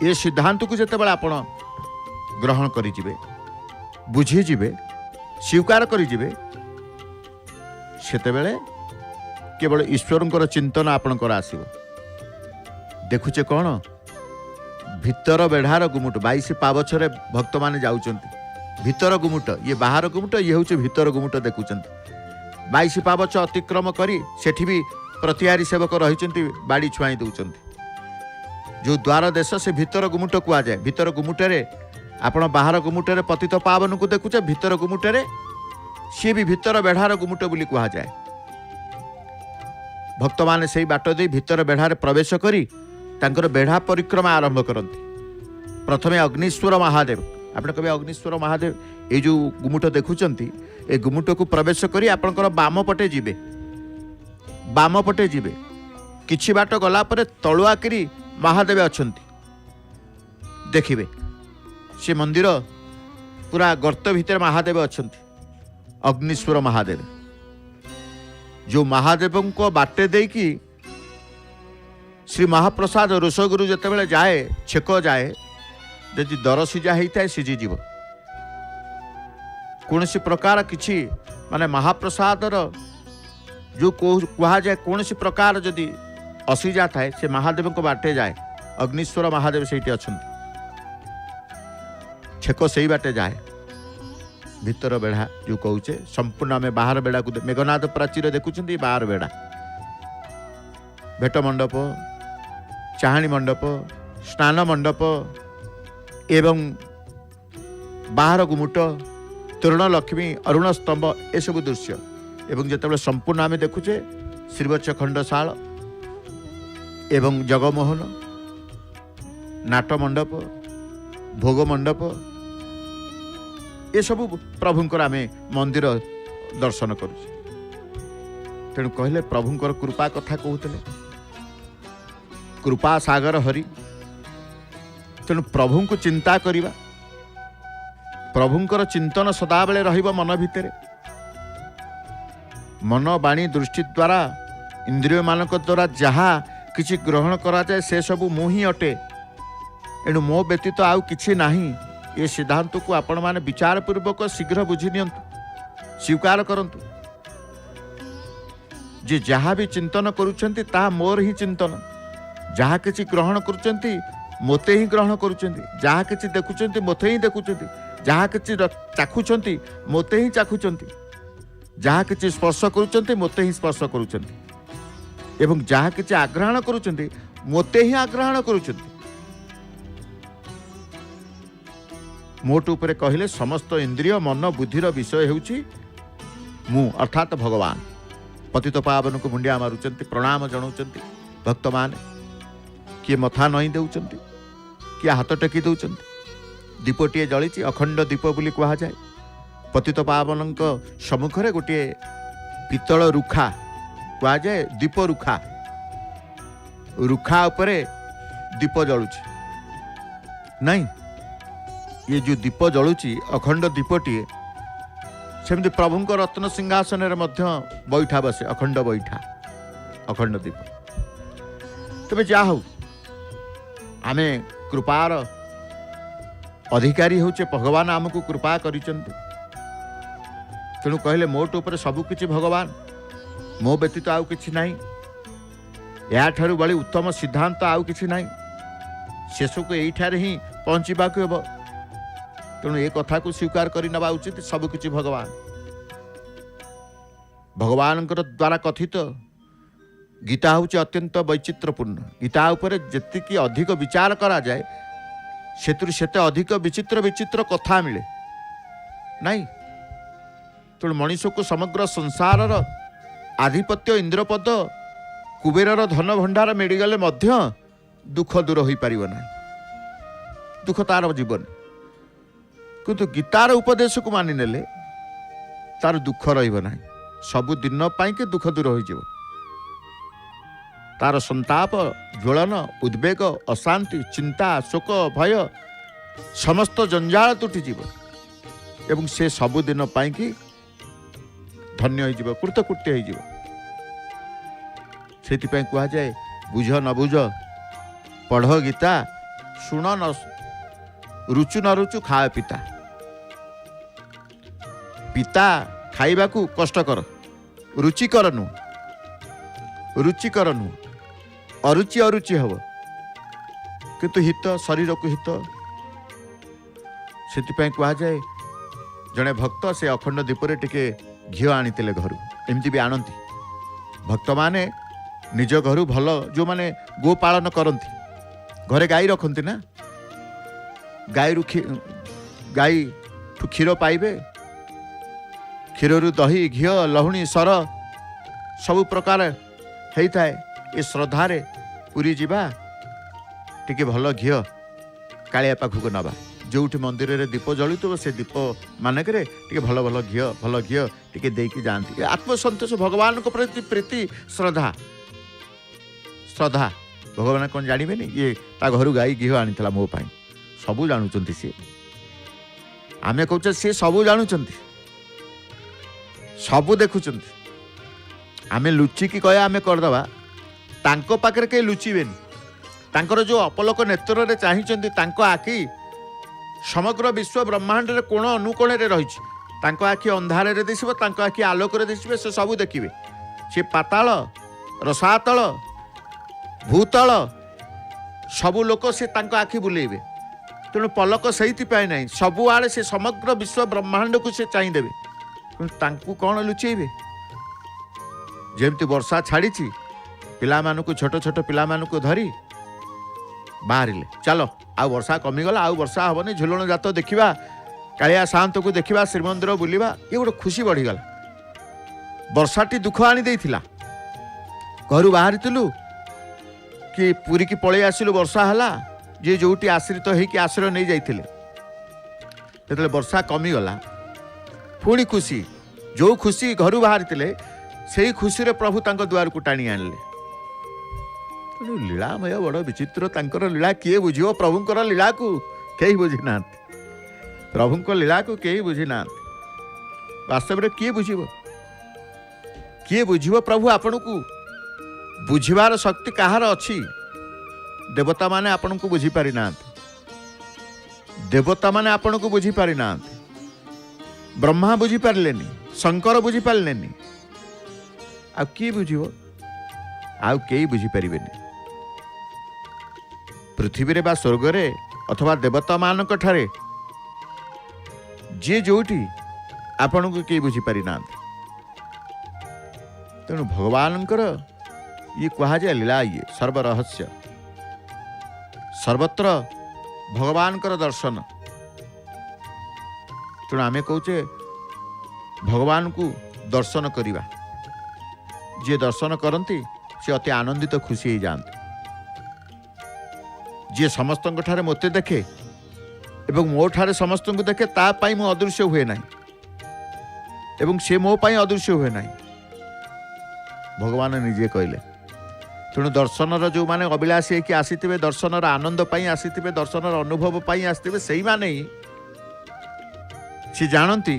ये सिद्धांत को जते बेला आपण ग्रहण करि जिवे बुझी जिवे स्वीकार करि जिवे सेते बेले केवल ईश्वरंकर चिंतन आपणकर आसीबो। देखुचे कौन भितर बेढ़ार गुमुट 22 पावछरे भक्त माने जाउचंती भितर गुमुट ये बाहर गुमुट ये हूँ भितर गुमुट देखुचंती 22 पावछ अतिक्रम करी सेठी भी प्रतिहारी सेवक रही बाड़ी छुआई दौरान जो द्वार देश से भितर गुमुट कह जाए। भितर गुमुटे आपण बाहर गुमुटे पतित पावन को देखुचे, भितर गुमुटे सी भी भितर बेढ़ार गुमुट बोली कह जाए। भक्त माने से बाट दे भितर बेढ़ार प्रवेश करी तांकर बेढ़ा परिक्रमा आरंभ करती। प्रथमे अग्निश्वर महादेव, आप कहे अग्निश्वर महादेव ये जो गुमुट देखुंट ए गुमुट को प्रवेश करी आपणकर बाम पटे जीवे, बाम पटे जीवे किछि बाट गला परे तलुआ करी महादेव अछंती देखिबे। से मंदिर पूरा गर्त भितर महादेव अछंती, अग्निश्वर महादेव। जो महादेव को बाटे दे कि श्री महाप्रसाद रोषगुरु जिते जाए छेक जाए, यदि दर सिझा होता है सिझी जीव। कौन सी प्रकार किछि माने महाप्रसाद जो कह जाए कौन सी प्रकार जदि असिझा थाए से महादेव को बाटे जाए। अग्निश्वर महादेव से अच्छा छेक से बाटे जाए। भितर बेढ़ा जो कहे संपूर्ण आम बाहर बेढ़ा को मेघनाथ प्राचीर देखुं बाहर बेढ़ा, भेट मंडप, चाहाणी मंडप, स्नान मंडप एवं बाहर गुमुट, तोरण लक्ष्मी, अरुण स्तंभ ए सब दृश्य एवं जिते संपूर्ण आम देखुचे श्रीवत्स खंडशाल एवं जगमोहन, नाट मंडप, भोग मंडप ये सब प्रभुंकर आम मंदिर दर्शन करुचे। तेणु कहले प्रभुंकर कृपा कथा कहते, कृपा सागर हरि। तेणु प्रभु को चिंता करिबा, प्रभुंकर चिंतन सदाबेले रहिबा मन भितरे। मन वाणी दृष्टि द्वारा इंद्रिय मानक द्वारा जहा किछि ग्रहण करा जाए से सब मु ही अटे, एणु मो व्यतीत आउ किछि नाही। ये सिद्धांत को आपण माने विचार पूर्वक शीघ्र बुझी नियंतु, स्वीकार करंतु। जे जहाँ भी चिंतन करुछंती ता मोर ही चिंतन, जहाँ किछि ग्रहण करुछंती मोते ही ग्रहण करुछंती, जहाँ किछि देखुछंती मोते ही देखुछंती, जहाँ किछि चाखुछंती मोते ही चाखुछंती, जहाँ किछि स्पर्श करुछंती मोते ही स्पर्श करुछंती एवं जहाँ किछि आग्रहण करुछंती मोते ही आग्रहण करुछंती। मोट उपरे कहले समस्त इंद्रिय मन बुद्धिर विषय हेउछि मु अर्थात भगवान। पतित पावन को मुंडिया मारुचंती, प्रणाम जनाउचंती भक्त मान। किए मथा नई देउचंती, किए हाथ टेकी देउचंती। दीपटीए जलिछि, अखंड दीप बोली कहा जाए। पतित पावन सम्मुखरे गोटे पितल रुखा कहा जाए, दीप रुखा, रुखा उपरे दीप जलुछि नहीं। ये जो दीप जलुची अखंड दीपटीए सेमती प्रभुंक रत्न सिंहासन मध्य बैठा बसे, अखंड बैठा, अखंड दीप। तबे जा हो आमे कृपार अधिकारी होचे, भगवान आमको कृपा करिचंती। तेणु कहले मोट उपरे सबु किछि भगवान, मो व्यतीत आउ किछि नाही। या ठारू बड़ी उत्तम सिद्धांत आउ किछि नाही। शेष को एठारे ही पहुंचीबाकु हेबो। तेणु ये कथा को स्वीकार कर नवा उचित। सब किछि भगवान, भगवान द्वारा कथित गीता हूँ अत्यंत वैचित्रपूर्ण। गीता उपरे जेतिकी अधिक विचार करा जाए सेते अधिक विचित्र विचित्र कथा मिले नहीं। तेणु मनीष को समग्र संसार आधिपत्य इंद्रपद कुबेरर धन भंडार मिलगले मध्य दुख दूर हो पार ना, दुख तार जीवन। किंतु गीतार उपदेश को मानि नेले तार दुख रहिब नाही, सबु दिन पाइके दुख दूर हो। तार संताप, ज्वलन, उद्वेग, अशांति, चिंता, शोक, भय समस्त जंजाल तुटिଯିब एवं से सबु दिन पाइकी धन्य हो, कृतकृत्य हो। सेथिपाई कहा जाए बुझ न बुझ, पढ़ गीता, शुण न रुचु न रुचु, खा पिता। पिता खाइबा को कष्टकर, रुचिकर नु, रुचिकर नु, अरुचि अरुचि हब किंतु हित, शरीर को हित। सेथिपाई कहा जाए जड़े भक्त से अखंड दीपरे टिके घी आनीते घर, एमती भी आणती भक्त माने निज घर भल जो माने गो पालन करती घरे गाई रखती ना, गाई ठू क्षीर पाइबे, क्षीर दही घी लहुणी सर सबु प्रकार होता है। ये श्रद्धारे पुरी जीवा टिके भल घी कालिया पाखक नवा, जोठी मंदिर रे दीप जलुव से दीप मानक भल भल घी टिके देकी जाती। आत्मसंतोष भगवान को प्रति प्रीति श्रद्धा भगवान कौन जानवे ये ता घर गाई घी आनी मो पाई सबू जानुंट सी आमे कौचे सी सबू जानुंट सबू देखुं आमे लुचिकी कहे आमे करदबा तांको पाखरे के लुचिबेनी। तांकर जो अपलक नेत्र रे चाहिचंती तांको आखि समग्र विश्व ब्रह्मांड रे कोण अनुकोण रे रहिछि। तांको आखि अंधार रे दिसिबो, तांको आखि आलोक रे दिसिबे, से सबू देखिबे। से पाताल रसातल भूतल सबू लोक से तांको आखि बुलेइबे। तेणु पलक सहीति पाए नहीं, सबु आड़े से समग्र विश्व ब्रह्मांड को से चाहि देबे। तांको कौन लुचेइबे? जेमती वर्षा छाड़ी पिला मानकु छोट छोट पिला मानकु धरी बाहरिले, चलो आ वर्षा कमिगला, आ वर्षा हेनी, झुलण जात देखा, कालिया साहंत को देखा, श्रीमंदिर बुलवा, ये गोटे खुशी बढ़ीगला। वर्षाटी दुख आनी देइथिला। घर बाहरी कि पुरी की पलि आसिलु, वर्षा हला, जे जोटी आश्रित होइकि आश्रय नहीं जाइथिले। जेतले वर्षा कमिगला पुणी खुशी, जो खुशी घर बाहरी थिले से खुशी रे प्रभु तांको द्वार को टाणी आनले। लीलामय बड़ विचित्र तांकर लीला, किए बुझिबो प्रभुंकर लीला को? केही बुझी ना, प्रभुंकर लीला को केही बुझी ना। वास्तव में किए बुझिबो, किए बुझिबो प्रभु आपन को? बुझिबार शक्ति कहार अछि? देवता माने आपन को बुझी पारि ना, देवता माने आपन को बुझी पारि ना, ब्रह्मा बुझी पारलेनी, शंकर बुझी पारलेनी, आ किए बुझिबो? आउ केही बुझी पारिबेनी। पृथ्वी रे बा स्वर्ग रे अथवा देवता मानक ठारे जे जोटी आपन को केही बुझी पारि ना। तेणु भगवानकर ये कहा जाए लीला, ये सर्वरहस्य, सर्वत्र भगवानकर दर्शन। तेणु आमे कहूचे भगवान को दर्शन करिबा। जे दर्शन करती से अति आनंदित खुशी हो जाते। जे समस्त ठारे मते देखे एवं मो ठारे समस्त को देखे, ता पाई मु अदृश्य हुए ना, एवं से मो पाई अदृश्य हुए ना, भगवान निजे कहले। तेणु दर्शनर जो माने अभिलाषी कि आसीथिबे, दर्शनर आनंद पाई आसीथिबे, दर्शनर अनुभव पाई आसीथिबे, सेही माने से जानती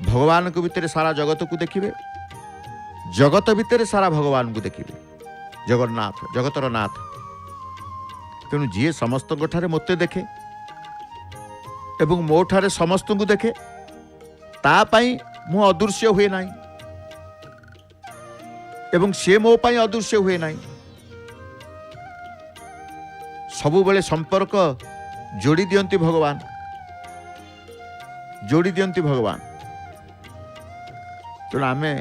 भगवान को भितर सारा जगत को देखिबे, जगत भितर सारा भगवान को देखिबे, जगन्नाथ जगतर नाथ। तेणु जी समस्त ठारे मते देखे एवं मो ठारे समस्त को देखे, ता पाई मु अदृश्य हुए ना, एवं से मो पाई अदृश्य हुए ना। सबु बेले संपर्क जोड़ी दियंती भगवान, जोड़ी दियंती भगवान। तेणु आमे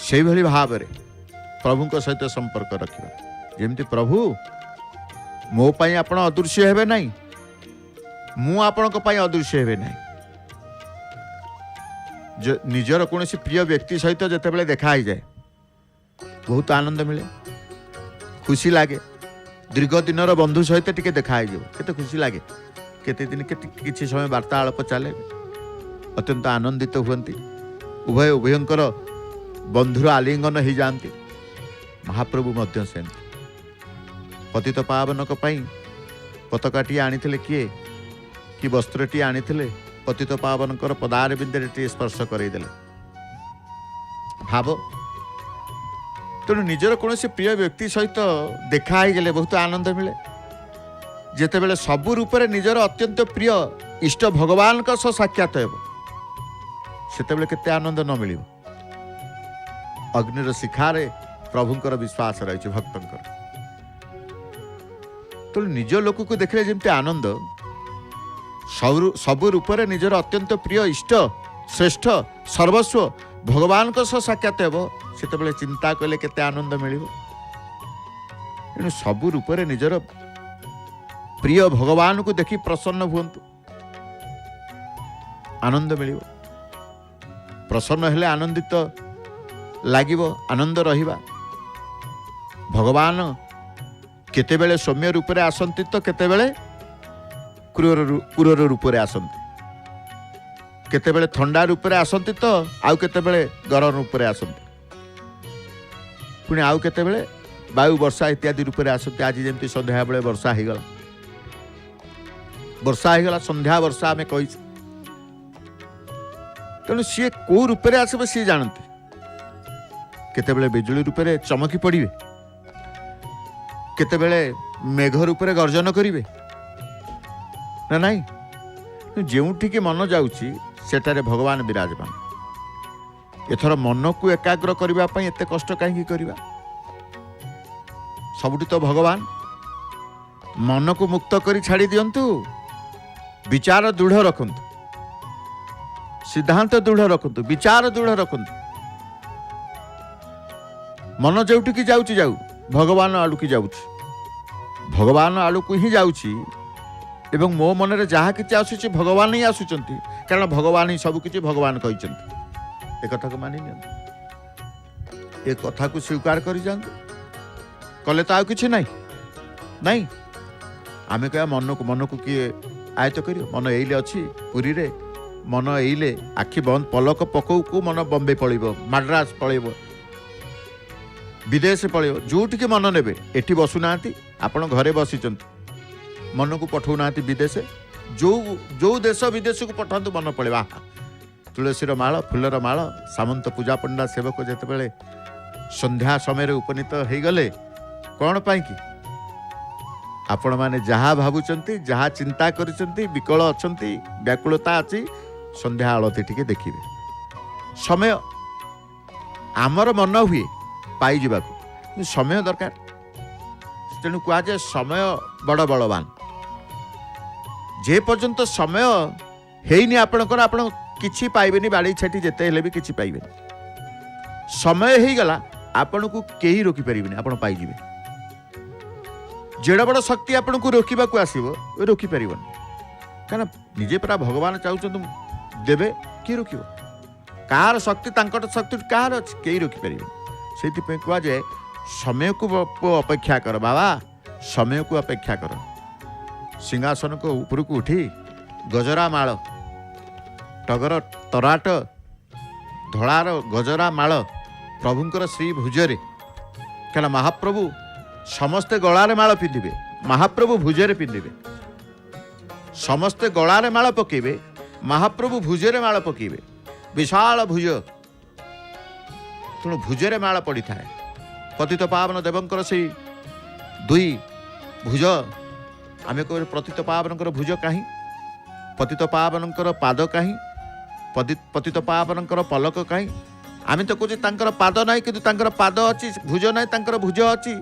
से भली भाव रे प्रभु को सहित संपर्क रखिबा। जेमती प्रभु मो पाई आपण अदृश्य हेबे नाही, मु आपण को पाई अदृश्य हेबे नाही। निजर कौन प्रिय व्यक्ति सहित जेतेबेले देखा ही जाए बहुत आनंद मिले, खुशी लगे। दीर्घ दिनर बंधु सहित टिके देखा ही जाओ, केते खुशी लगे। केते दिन किछि समय वार्तालाप चले, अत्यंत आनंदित हुअंती। उभय उभयंकर बंधुर आलिंगन हो जाती। महाप्रभु मध्य सेमती पतित पावनक पई पताकाटी आनिथिले, किए कि वस्त्रटी आनिथिले, पतित पावनकर पदार बिंदे टी स्पर्श करईदेले। भाव तेणु निजर कौन प्रिय व्यक्ति सहित देखा ही गले बहुत आनंद मिले। जेतेबेले सबु रूपरे निजर अत्यंत प्रिय इष्ट भगवान का सह साक्षात हेब, सेतेबेले केते आनंद न मिलिबो। अग्निर शिखारे प्रभुंकर विश्वास रही भक्तंकर। तो निज लोक को देखले जमती आनंद, सबु रूपरे निजर अत्यंत प्रिय इष्ट श्रेष्ठ सर्वस्व भगवान को सह साक्षात हेब, सेतेबेले चिंता कले केते आनंद मिलिबो। तेणु सबु रूपरे निजर प्रिय भगवान को देखि प्रसन्न हुअन्तु, आनंद मिलिब। प्रसन्न हेले आनंदित लागिब, आनंद रहिबा। भगवान केतेबेले सौम्य रूपरे आसंती तो केतेबेले क्रूर रूपरे आसंती, केतेबेले ठंडा रूपरे आसंती तो आउ केतेबेले गरम रूपरे आसंती, पुणी आउ केतेबेले वायु वर्षा इत्यादि रूपरे आसंती। आज जेमती संध्या बेले वर्षा होगला, वर्षा होगला, संध्या वर्षा आमे कहि। तेणु सी कौ रूपरे आसबे सी जानते। केतेबेले बिजुली रूपरे चमकी पड़िबे, केतेबेले मेघ रूपरे गर्जन करिवे ना नहीं। जोठिक मन जाउची सेटारे भगवान विराजमान। एथर मन को एकाग्र करबा पई एते कष्ट काहे करबा? सबुठी तो भगवान। मन को मुक्त करी छाड़ी दियंतु, विचार दृढ़ रखंतु, सिद्धांत दृढ़ रखंतु, विचार दृढ़ रखंतु। मन जोठिक जाउची जाऊ, भगवान आड़ू की जाउची, भगवान आड़ू को ही जाउची। एवं मो मन रे जहा किछि आसुछि भगवान ही आसुचंती, कारण भगवान ही सब किछि भगवान कहिचंती। ए कथा को मानि नियंतु, ए कथा को स्वीकार करि जांतु, कले तो आ किछि नहीं नहीं। आमे कह मन को किए आयत करियो? मन एइले अछि पुरी रे, मन एइले आखि बंद पलक पकौ को मन बॉम्बे पळिबो, मद्रास पळिबो, विदेश पळिबो, जोठी के मन नेबे। एठी बसु नांती, आपण घरे बसिचंती, मन को पठौ नांती विदेश। जो देश विदेश को पठांतु मन पळिबा। तुलसीर माळ, फुलर माळ, सामंत पूजा पंडा सेवक जेतेबेले संध्या समय उपनीत हो गले, कौन पाई कि आपण माने जहा भावुचंती, जहा चिंता करिसंती, विकल अछंती, व्याकुलता अछि, संध्या आळती टिके देखिबे। समय आमर मन हुए पाई जिबाकू, समय दरकार। तेणु कह जाए समय बड़ बलवान। जे पर्यंत समय हेनी आपणकर, आपण किछि पाइबेनी, बाड़ी छेटी जेते हेले भी किछि पाइबेनी। समय हे गला आपण को केही रोकी परिबेनी, आपण पाई जिबे। जेड़ा बड़ शक्ति आपण को रोकिबा को आसीबो, रोकी परिबोनी, कारण निजे परा भगवान चाहुचंतु देबे, कि रोकिबो? कार शक्ति, तांकर शक्ति कार अछि, केही रोकी परिबेनी। सेति पे कह जाए समय को अपेक्षा कर बाबा, समय को अपेक्षा कर। सिंहासन को ऊपर को उठी गजरा माଳ, टगर तराट धଳାର गजरा माଳ प्रभुंकर श्री भुजरे, क्या महाप्रभु समस्ते गलारे माळ पिंधिबे, महाप्रभु भुजरे पिंधिबे। समस्ते गलारे माळ पकेबे, महाप्रभु भुजरे माळ पकेबे। विशाल भुज, तेणु भुजरे माळ पड़ी थाए। पतित पावन देवंकर से दुई भुज, आमे कह पतित पावनकर भुज कहीं, पतित पावनकर पाद कहीं, पतित पावनकर पलक कहीं। आमे तो कहे तांकर पाद नहीं, किंतु तांकर पाद अच्छी, भुज नहीं, तांकर भुज अच्छी।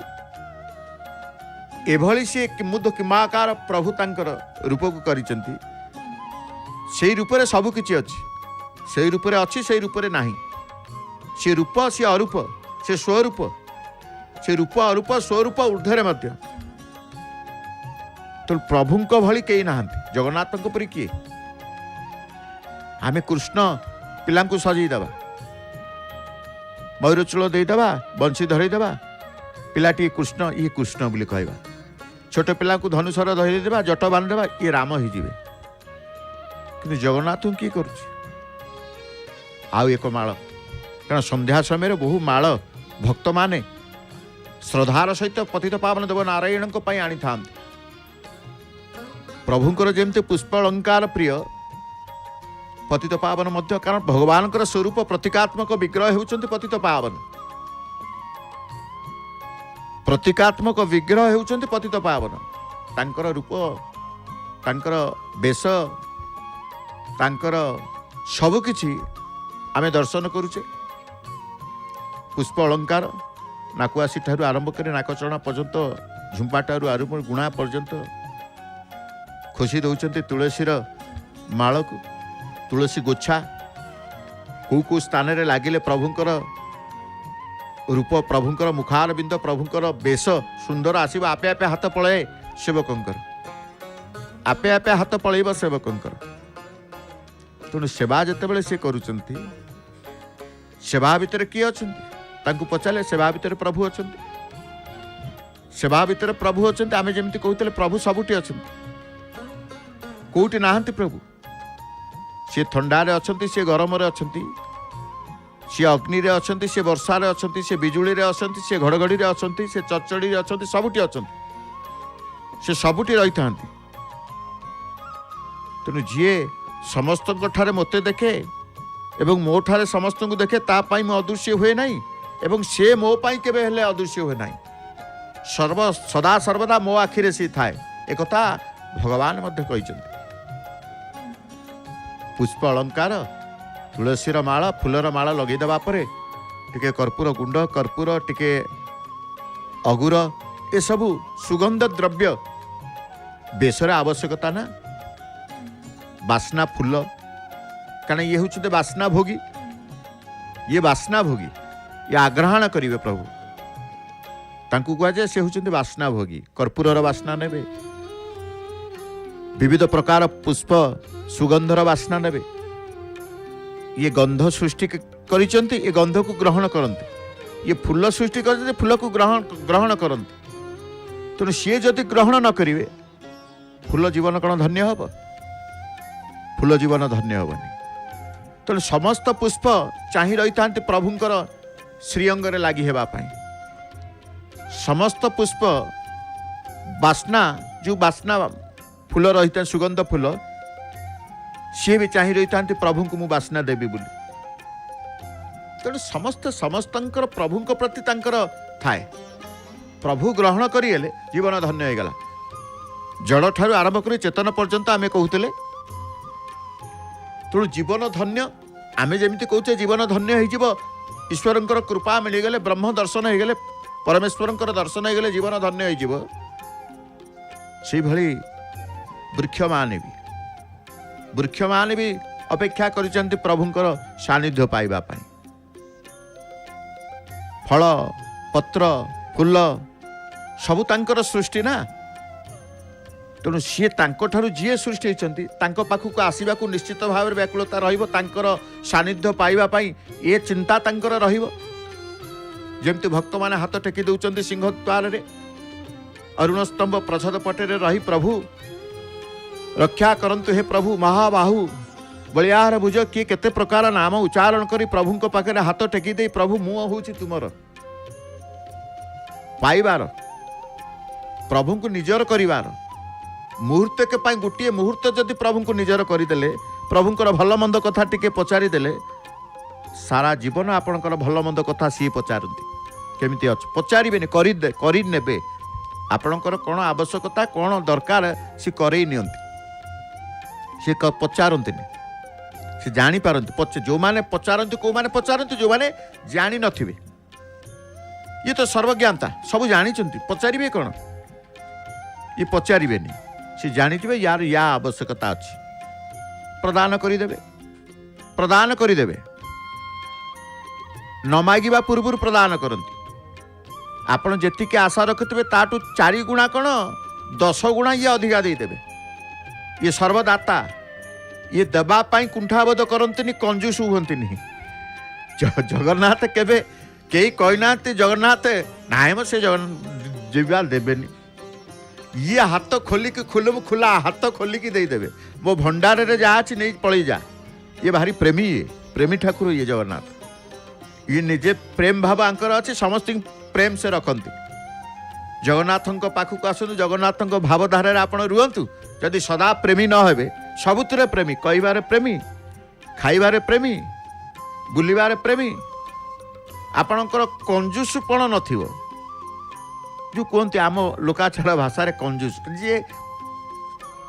एभली से मुद किमाकार प्रभु तांकर रूप को करिसंती। सेई रूपरे सब किछि अछि, सेई रूपरे अछि, सेई रूपरे नाही। से रूप, से अरूप, से स्वरूप, से रूप अरूप स्वरूप ऊर्ध्वरे मध्य। तो प्रभुंक भली केही नाहंती, जगन्नाथंक परि किए? आमे कृष्ण पिलांकु सजई देबा, मयूरचूल देदेबा, बंशी धरईदेबा, पिलाटी कृष्ण, ये कृष्ण बोली कहवा। छोट पिला को धनुषर धरी देबा, जट बांधिदेबा, ये राम ही जीवे। कि जगन्नाथ किए कर एक माळ, कारण संध्या समय बहु माळ भक्त माने श्रद्धार सहित पतित पावन देव नारायण आनी था। प्रभुंकर जेमती पुष्प अलंकार प्रिय, पतित पावन मध्य, कारण भगवान स्वरूप प्रतीकात्मक विग्रह होउचंती पतित पावन। प्रतीकात्मक विग्रह होउचंती पतित पावन। तांकर रूप, तांकर वेश, तांकर सब किछि आमे दर्शन करुचे। पुष्प अलंकार नाकुआसी ठारू आरंभ कर नाकचरणा पर्यंत, झुंपा ठारू आरंभ गुणा पर्यंत खोसी दौरान तुलसीर माळ को, तुलसी गोछा कौ कौ स्थान रे लागिले प्रभुंकर रूप प्रभुंकर मुखारबिंद प्रभुंकर बेश सुंदर आसब आपे आपे हाथ पलाए सेवकंकर आपे आपे हाथ पलैब सेवकंकर तेणु सेवा जितेबाला सी करुँच सेवा भितर किए अच्छा पचारे सेवा भितर प्रभु अच्छा सेवा भितर प्रभु अच्छा आम जमी कहते प्रभु सबुठी अच्छा कौटी ना प्रभु सी थंडारे अच्छा सी गरम अच्छा सी अग्नि रे अच्छा सी वर्षा रे अच्छा सी बिजुली रे अच्छा सी घड़घड़ी रे अच्छा सी चचड़ी अच्छा सबुठी अच्छा से सबुठी रही था तेणु जी समस्त मते देखे एवं मो ठारे समस्त को देखे तापाई मो अदृश्य हुए नहीं एवं से मो पाई केबे हेले अदृश्य हुए नहीं सदा सर्वदा मो आखिरे सी थाए एक कथा भगवान मध्य कहिसंती पुष्प अलंकार तुलसीर माला फूलर माला लगे देबा परे टिके कर्पूर गुंड कर्पूर टिके अगुर ए सबु सुगंध द्रव्य बेसर आवश्यकता ना बासना फूल कारण ये हूँ बासना भोगी ये बासना भोगी ये आग्रहण करेंगे प्रभु तांकु कहुए से हूँ बासना भोगी कर्पूर बासना नेबे विविध प्रकार पुष्प सुगंधर बासना नेबे ये गंध सृष्टि करिसंती ये गंध को ग्रहण करते ये फूल सृष्टि करते फूल को ग्रहण करते तेणु सी जदि ग्रहण न करेंगे फूल जीवन कौन धन्य हम फूल जीवन धन्य हेनी तेणु समस्त पुष्प चाह रही था प्रभुंकर श्रीअंगरे लगी हेबाई समस्त पुष्प बासना जो बासना फूल रही था सुगंध फूल सी भी चाह रही था प्रभु को मुझे बासना देवी बोली तेणु समस्त समस्तंकर प्रभु प्रति थाए प्रभु ग्रहण करें जीवन धन्य होगला जड़ ठारू आरंभ कर चेतन पर्यंत आम कहते तेणु जीवन धन्य आम जमी कहे जीवन धन्य हो ईश्वर कृपा मिलगले ब्रह्म दर्शन होगले परमेश्वर दर्शन होगले जीवन धन्य हो वृक्ष मान भी अपेक्षा कर प्रभुंकर सानिध्य पाइबा पाई फल पत्र फूल सबु तांकर सृष्टि ना तेणु सी ठारू जी सृष्टि होती पाखक आसवा निश्चित भाव में व्याकुलता रर सानिध्य पाइबापी ये चिंता रमती भक्त मैंने हाथ टेकी दौरान सिंह द्वार अरुण स्तंभ प्रसाद पटे रही प्रभु रक्षा करंतु हे प्रभु महाबाहु बलियार भुज किए केते प्रकार नाम उच्चारण करी प्रभु पाखे हाथ टेकी दे प्रभु मुह हूँ तुमर पाइबार प्रभु को निजर करिवार मुहूर्त के पाई गोटे मुहूर्त जदि प्रभु को निजर करदेले प्रभुंकर भल मंद कथा टिके पचारिदेले सारा जीवन आपणकर भल मंद कथा सी पचारती केमिति अच्छे पचारे करने आपणकर कौन आवश्यकता कौन दरकार सी करई नियंती सी पचारती सी जापारती जो मैंने पचारती कौ मैंने पचारती जो मैंने जानी नथिबे ये तो सर्वज्ञाता सब जानी पचारे कौन ये पचारे सी जानी यार या आवश्यकता अच्छी प्रदान करदेवे न मागिबा पूर्व प्रदान करती आपण जेतिके आशा रखुवे ताठू 4 गुणा कौन 10 गुणा ये अधिका देदेवे ये सर्वदाता ये देवाई कुंठाबोध करते कंजूस हुंती जगन्नाथ केबे कई कहना जगन्नाथ नाम से जीवा देवेनी ये हाथ खोलिकी खुला हाथ खोलिकी देदेवे मो भंडार रे जा अच्छी नहीं पलि जा ये भारी प्रेमी ठाकुर ये जगन्नाथ ये निजे प्रेम भाव आंकर अच्छे समस्त प्रेम से रखती जगन्नाथ पाखक आसतु जगन्नाथ भावधारा आपण रुहतु जदि सदा प्रेमी न हे सबुतिर प्रेमी कहबार प्रेमी खाइबार प्रेमी बुलिबार प्रेमी आपणकर कंजूसपण नथिबो जो कहते आम लोकाचल भाषा कंजूस जी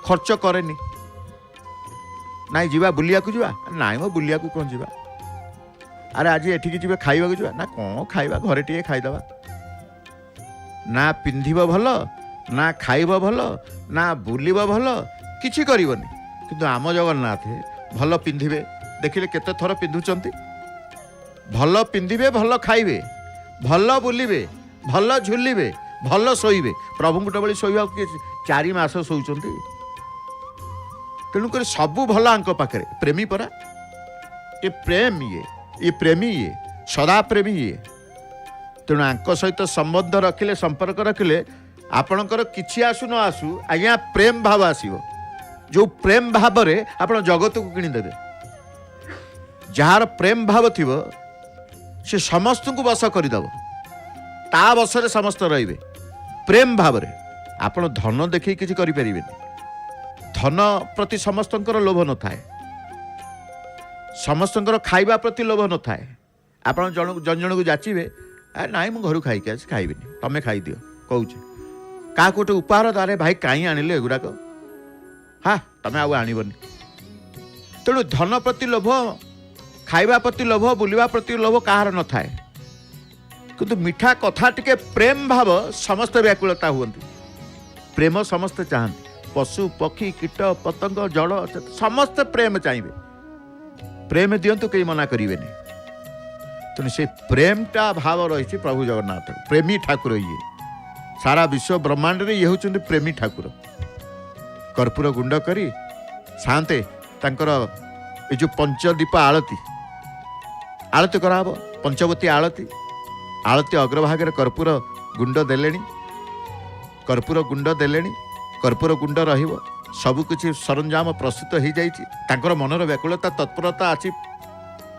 खर्च करे ना जीवा बुलिया को जीवा ना मो बुलिया को कौन जीवा अरे आज एठिकी जी खाइबा जा ना कौन खाइबा घरे टे खाईदबा ना पिंधिब भल ना खाइब भल ना बुलिब भल किछि करिवनी किंतु आम जगन्नाथ भल पिंधिबे देखिले केते थर पिंधुचंती भल पिंधिबे भल खाइबे भल बुलिबे भल झुलिबे भल शोइबे प्रभु गोटे शोवा किए 4 मास शोचती तेणुक सबू भल आंक पाखे प्रेमी परा ये प्रेम ये प्रेमी ये सदा प्रेमी ये तेणु आंक सहित संबंध रखिले संपर्क रखिले आपणकर किछि आसु न आसु आज्ञा प्रेम भाव आसीबो जो प्रेम भाव रे आपण जगत को किणीदेवे जार प्रेम भाव थिबो से समस्त को बस करदेव ता बसरे समस्त रहिबे प्रेम भाव रे आपण धन देखि किछि करि परिबेनी धन प्रति समस्तंकर लोभ न थाए समस्तंकर खाइबा प्रति लोभ न थाए आपण जन जन को जाचिबे नाई मु घर खाई खाइबिनी तमे खाई दियो कहूचे का गोटे उपहार तारे भाई काई आनिले एगुड़ाक हाँ तमें आउ आणबनी तेणु धन प्रति लोभ खाइबा प्रति लोभ बुलिबा प्रति लोभ कहार न थाए किंतु मिठा कथा टिके प्रेम भाव समस्त व्याकुलता हुअन्ति प्रेम समस्त चाहती पशु पक्षी कीट पतंग जड़ समस्त प्रेम चाहिए प्रेम दिंतु कहीं मना करेंगे तेणु से प्रेमटा भाव रही प्रभु जगन्नाथ प्रेमी ठाकुर ये सारा विश्व ब्रह्मांड रे ये होचंदी प्रेमी ठाकुर कर्पूर गुंड करी शांते तांकर ए जो पंचदीप आलती आलती कराब पंचवती आलती आलती अग्रभाग कर्पूर गुंड देले कर्पूर गुंड देले कर्पूर गुंड रहिबो सबकिछि सरंजाम प्रस्तुत हो जाइछि मनर व्याकुलता तत्परता अच्छी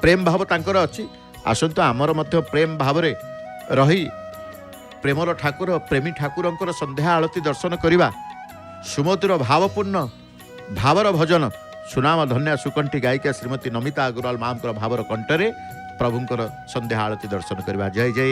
प्रेम भाव तांकर अच्छी आसतु आमर मध्य प्रेम भाव रे रही प्रेमर ठाकुर प्रेमी ठाकुरंकर संध्या आलती दर्शन करवा सुमधुर भावपूर्ण भावर भजन सुनाम धन्या सुकंठी गायिका श्रीमती नमिता अग्रवाल मां भावर कंठरे प्रभुंकर संध्या आलती दर्शन करवा जय जय।